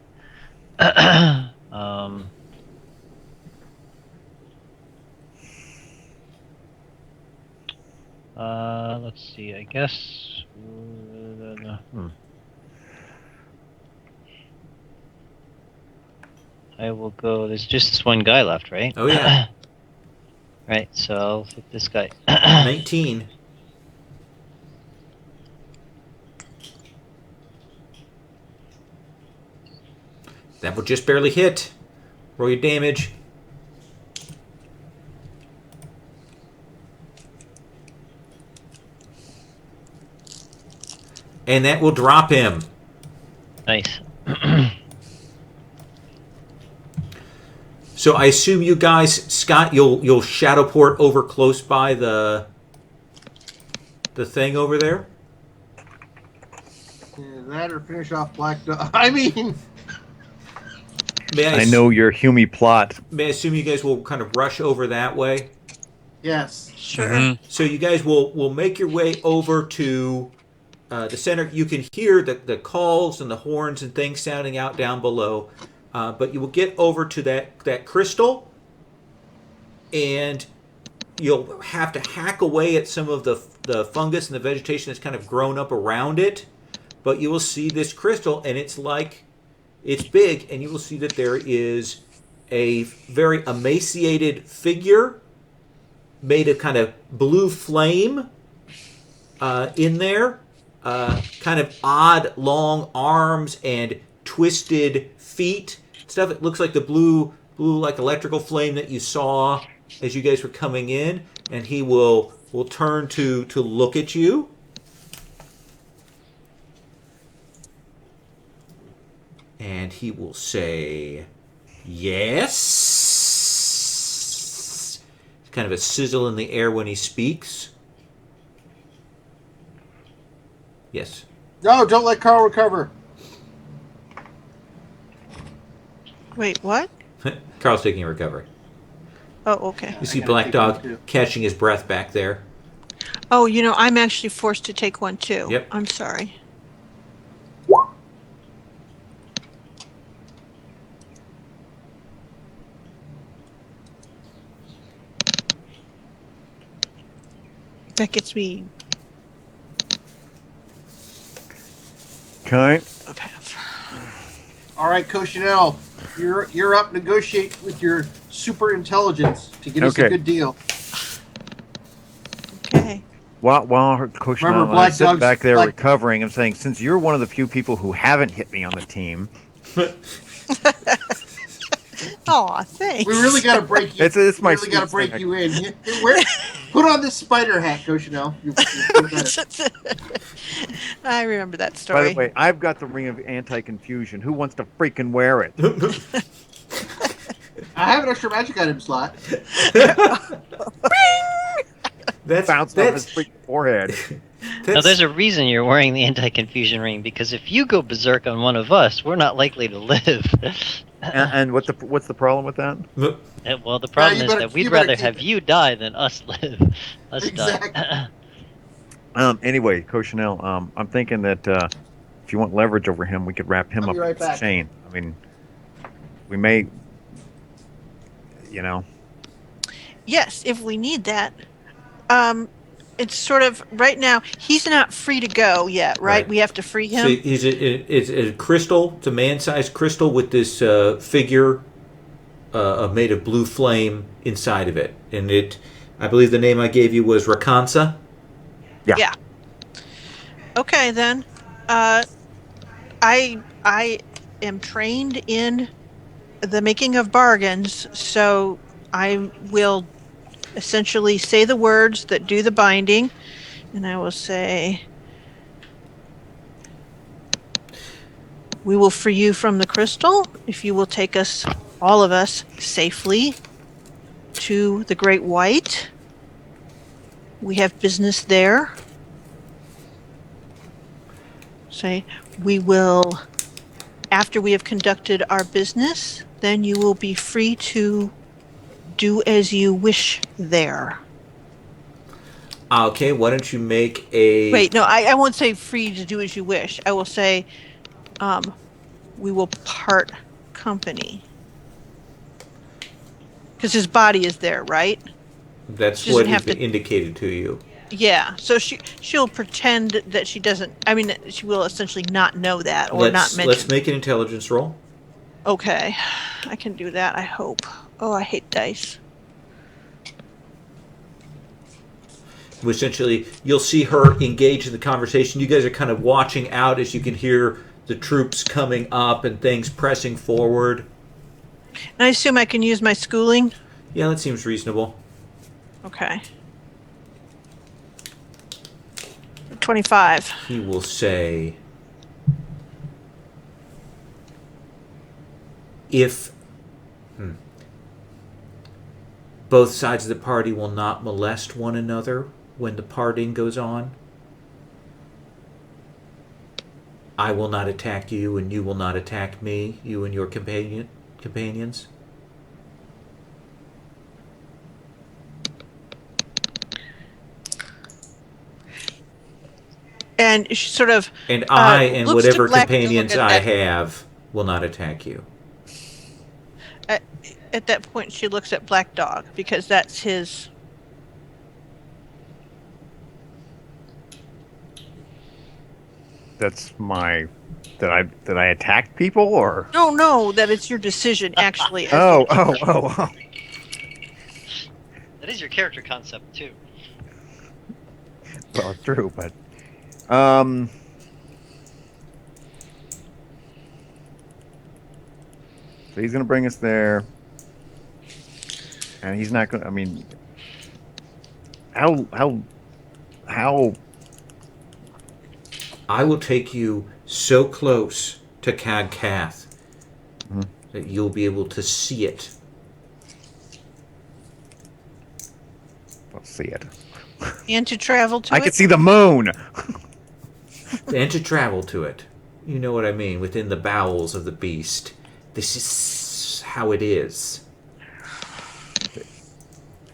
Let's see. I guess. I will go. There's just this one guy left, right? Oh, yeah. Right. So I'll hit this guy. 19. That will just barely hit. Roll your damage. And that will drop him. Nice. So I assume you guys, Scott, you'll shadow port over close by the thing over there. Yeah, that or finish off Black Dog. I mean, I know your Hume plot. May I assume you guys will kind of rush over that way? yes. Sure. Mm-hmm. So you guys will make your way over to the center. You can hear the calls and the horns and things sounding out down below. But you will get over to that crystal, and you'll have to hack away at some of the fungus and the vegetation that's kind of grown up around it. But you will see this crystal, and it's big, and you will see that there is a very emaciated figure made of kind of blue flame in there, kind of odd long arms and twisted feet. Stuff that looks like the blue like electrical flame that you saw as you guys were coming in, and he will turn to look at you. And he will say, yes. Kind of a sizzle in the air when he speaks. Yes. No, don't let Carl recover. Wait, what? Carl's taking a recovery. Oh, okay. You see gotta Black take Dog one, too. catching his breath back there. Oh, I'm actually forced to take one too. Yep. I'm sorry. That gets me Okay. a half. All right, Cochinelle, you're up. Negotiate with your super intelligence to get us a Okay. good deal. Okay. While her coach Remember, and I Black sit Dog's back there like- recovering, I'm saying, since you're one of the few people who haven't hit me on the team, Aw, thanks. We really got to break you. It's my we really got to sweet break thing. you in. Put on this spider hat, Cochinelle. I remember that by story. the way, I've got the ring of anti-confusion. Who wants to freaking wear it? I have an extra magic item slot. That's Bounce off his freaking forehead. Now, there's a reason you're wearing the anti-confusion ring, because if you go berserk on one of us, we're not likely to live. And what's the problem with that? Well, the problem you is better- that we'd you better rather keep have it. you die than us live. Us Exactly. die. Anyway, Cochanel, I'm thinking that if you want leverage over him, we could wrap him I'll up be right in this back. chain. I mean, we may, you know. Yes, if we need that. It's sort of right now. He's not free to go yet, right? Right. We have to free So him. it's a crystal. It's a man-sized crystal with this figure made of blue flame inside of it, and I believe the name I gave you was Rakansa. Yeah. Okay then. I am trained in the making of bargains, so I will essentially say the words that do the binding, and I will say, "We will free you from the crystal if you will take us, all of us, safely to the Great White. We have business there." Say, "We will, after we have conducted our business, then you will be free to do as you wish there." Okay, why don't you make a... Wait, no, I won't say free to do as you wish. I will say, we will part company. Because his body is there, right? That's She doesn't what has have been to- indicated to you. Yeah, so she'll pretend that she doesn't. I mean, she will essentially not know that or not mention. Let's make an intelligence roll. Okay, I can do that. I hope. Oh, I hate dice. Essentially, you'll see her engage in the conversation. You guys are kind of watching out as you can hear the troops coming up and things pressing forward. And I assume I can use my schooling. Yeah, that seems reasonable. Okay. 25. He will say, if both sides of the party will not molest one another when the parting goes on, I will not attack you and you will not attack me, you and your companions. And she sort of. And I and looks to whatever Black companions Dog I at have will not attack you. At that point, she looks at Black Dog because that's his. That's my. That I attacked people or? No, that it's your decision actually. Oh. That is your character concept too. Well, true, but so he's gonna bring us there, and he's not gonna. I mean, how I will take you so close to Cad Cath that you'll be able to see it. let's see it. And to travel to I it. can see the moon. And to travel to it. You know what I mean, within the bowels of the beast. This is how it is.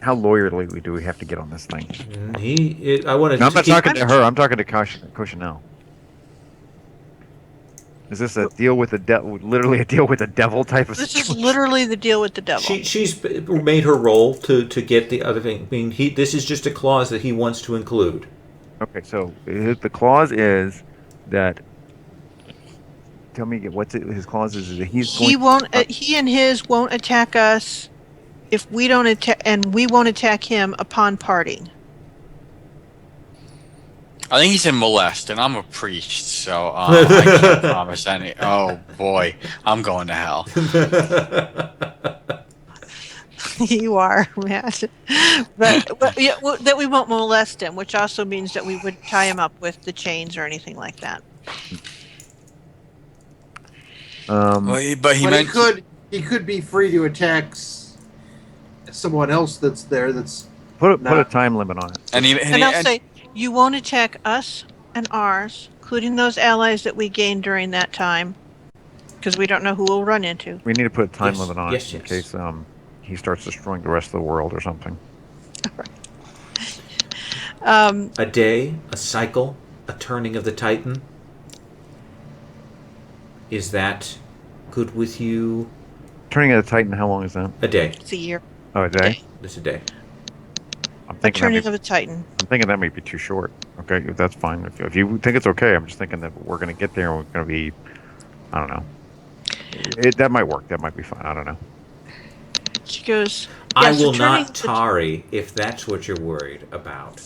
How lawyerly do we have to get on this thing? I want to. No, I'm not talking to her. I'm talking to Cochanel. Is this a deal with the devil? Literally a deal with the devil type of This situation? is literally the deal with the devil. She's made her roll to get the other thing. I mean, this is just a clause that he wants to include. Okay, so the clause is that. Tell me again, what's it? His clause is that He and his won't attack us if we don't attack, and we won't attack him upon parting. I think he said molest, and I'm a priest, so I can't promise any. Oh boy, I'm going to hell. You are, Matt. But yeah, that we won't molest him, which also means that we would tie him up with the chains or anything like that. But he could be free to attack someone else that's there. That's put a time limit on it. And I'll say, you won't attack us and ours, including those allies that we gained during that time, because we don't know who we'll run into. We need to put a time Yes, limit on yes, it in yes. case he starts destroying the rest of the world or something. A day, a cycle, a turning of the Titan. Is that good with you? Turning of the Titan, how long is that? A day. It's a year. Oh, a day? Just a day. I'm A thinking turning of a Titan. that may be too short. Okay, that's fine. If you think it's okay, I'm just thinking that we're going to get there and we're going to be, I don't know. That might work. That might be fine. I don't know. She goes, I yes, will a turning not of tarry if that's what you're worried about.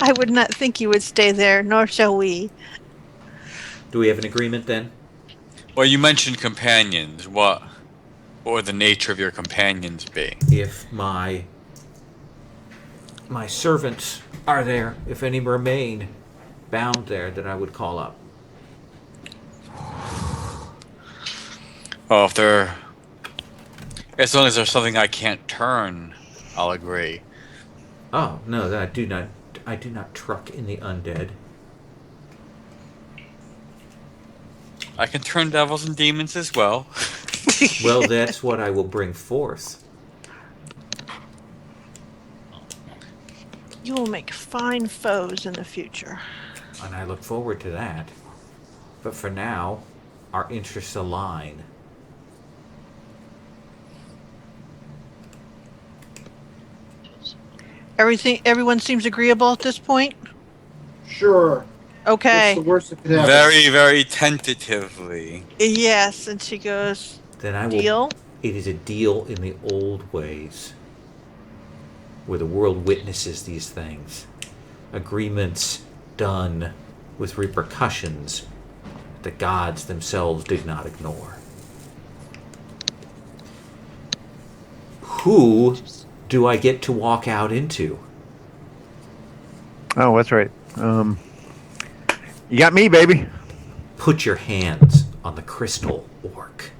I would not think you would stay there, nor shall we. Do we have an agreement then? Well, you mentioned companions. What would the nature of your companions be? If my servants are there, if any remain bound there, that I would call up. Well, if they're, as long as there's something I can't turn, I'll agree. Oh no, I do not truck in the undead. I can turn devils and demons as well. Well, that's what I will bring forth. You will make fine foes in the future. And I look forward to that. But for now, our interests align. Everyone seems agreeable at this point? Sure. Okay. What's the worst that could happen? Very, very tentatively. Yes, and she goes, Then I will. deal? It is a deal in the old ways, where the world witnesses these things. Agreements done with repercussions the gods themselves did not ignore. Who do I get to walk out into? Oh, that's right. You got me, baby. Put your hands on the crystal orc.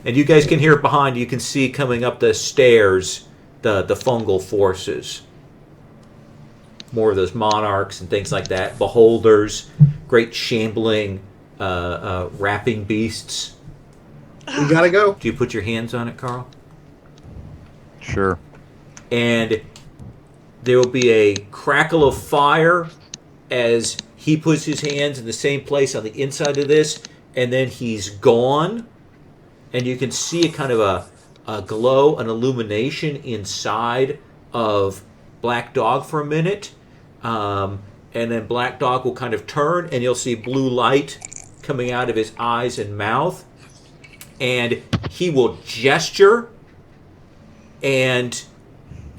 And you guys can hear it behind you. You can see coming up the stairs the fungal forces. More of those monarchs and things like that. Beholders, great shambling, rapping beasts. We gotta go. Do you put your hands on it, Carl? Sure. And there will be a crackle of fire as he puts his hands in the same place on the inside of this, and then he's gone. And you can see a kind of a glow, an illumination inside of Black Dog for a minute. And then Black Dog will kind of turn, and you'll see blue light coming out of his eyes and mouth. And he will gesture. And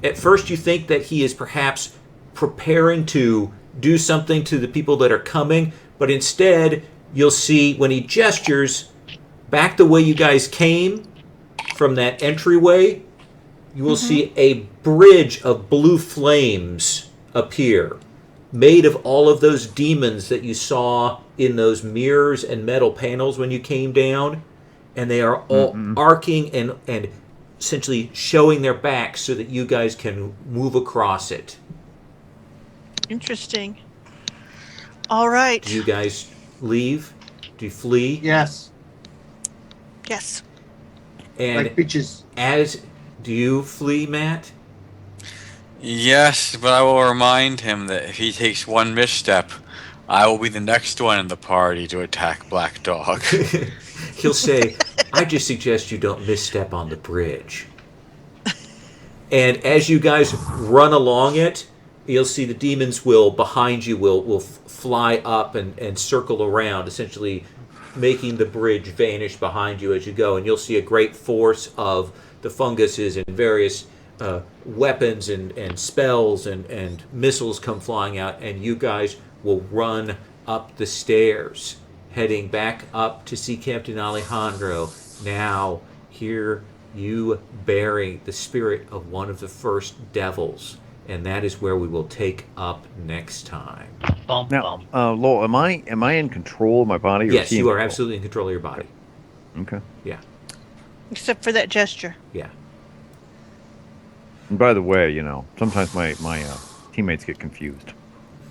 at first you think that he is perhaps preparing to do something to the people that are coming. But instead, you'll see when he gestures back the way you guys came from that entryway, you will see a bridge of blue flames appear, made of all of those demons that you saw in those mirrors and metal panels when you came down. And they are all arcing and essentially showing their backs so that you guys can move across it. Interesting. All right. Do you guys leave? Do you flee? Yes. Yes. And Like bitches. do you flee, Matt? Yes, but I will remind him that if he takes one misstep, I will be the next one in the party to attack Black Dog. He'll say, I just suggest you don't misstep on the bridge. And as you guys run along it, you'll see the demons behind you will fly up and circle around, essentially making the bridge vanish behind you as you go. And you'll see a great force of the funguses and various weapons and spells and missiles come flying out, and you guys will run up the stairs, heading back up to see Captain Alejandro. Now, here you bearing the spirit of one of the first devils, and that is where we will take up next time. Bum, Now, bum. Lowell, am I in control of my body? Or Yes, is he in you are control? absolutely in control of your body. Okay. Yeah, Except for that gesture. yeah. And by the way, sometimes my teammates get confused.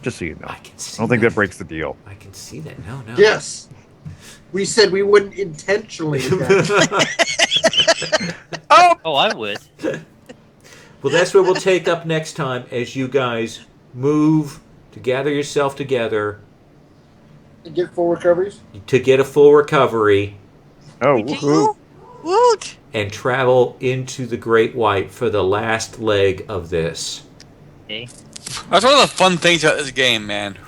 Just so you know. I can see I don't think that breaks the deal. I can see that. No. Yes. We said we wouldn't intentionally attack. Oh, I would. Well, that's what we'll take up next time as you guys move to gather yourself together And get full recoveries. to get a full recovery Oh, We do? woohoo! Woot! and travel into the Great White for the last leg of this. Okay. That's one of the fun things about this game, man.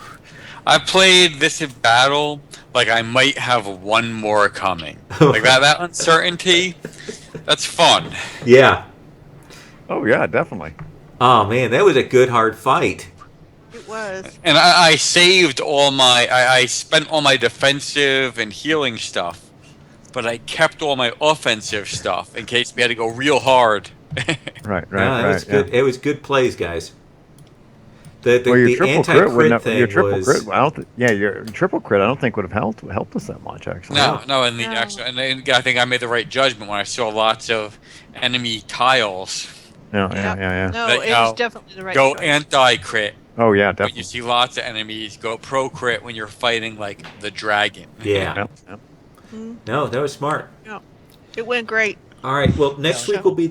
I played this in battle like I might have one more coming. Like that uncertainty, that's fun. Yeah. Oh yeah, definitely. Oh man, that was a good hard fight. It was. And I saved all my, I spent all my defensive and healing stuff, but I kept all my offensive stuff in case we had to go real hard. Right, It was yeah. good. It was good plays, guys. The Well, your the triple crit anti-crit wouldn't have, thing your triple was crit. I don't your triple crit. I don't think would have helped us that much actually. No, and the No. actual, and I think I made the right judgment when I saw lots of enemy tiles Yeah. No, That, it was definitely the right go choice. anti-crit. Oh yeah, When you definitely. see lots of enemies, go pro-crit when you're fighting like the dragon. yeah. Yeah. No, that was smart. It went great. All right. Well, next Yeah. week will be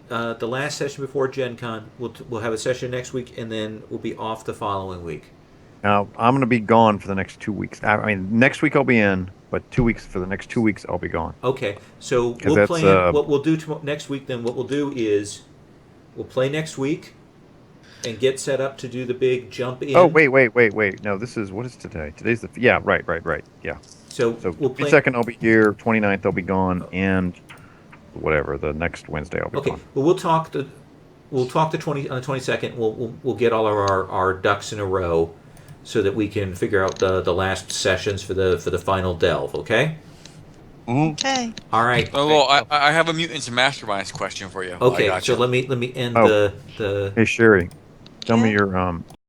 the last session before Gen Con. We'll have a session next week, and then we'll be off the following week. Now I'm going to be gone for the next 2 weeks. I mean, next week I'll be in, but 2 weeks for the next 2 weeks I'll be gone. Okay. So 'Cause we'll that's, plan. What we'll do next week. Then what we'll do is we'll play next week and get set up to do the big jump in. Oh wait. No, this is what is today? Today's the right. Yeah. So So we'll play. 22nd I'll be here. 29th I'll be gone, and whatever the next Wednesday I'll be Okay. gone. Well, we'll talk the 20 on the 22nd. We'll get all of our ducks in a row, so that we can figure out the last sessions for the final delve. Okay. Okay. All right. Oh, well, I have a Mutants and Masterminds question for you. Okay. I got So you. let me end Oh. the. Hey Sherry, tell me Yeah? your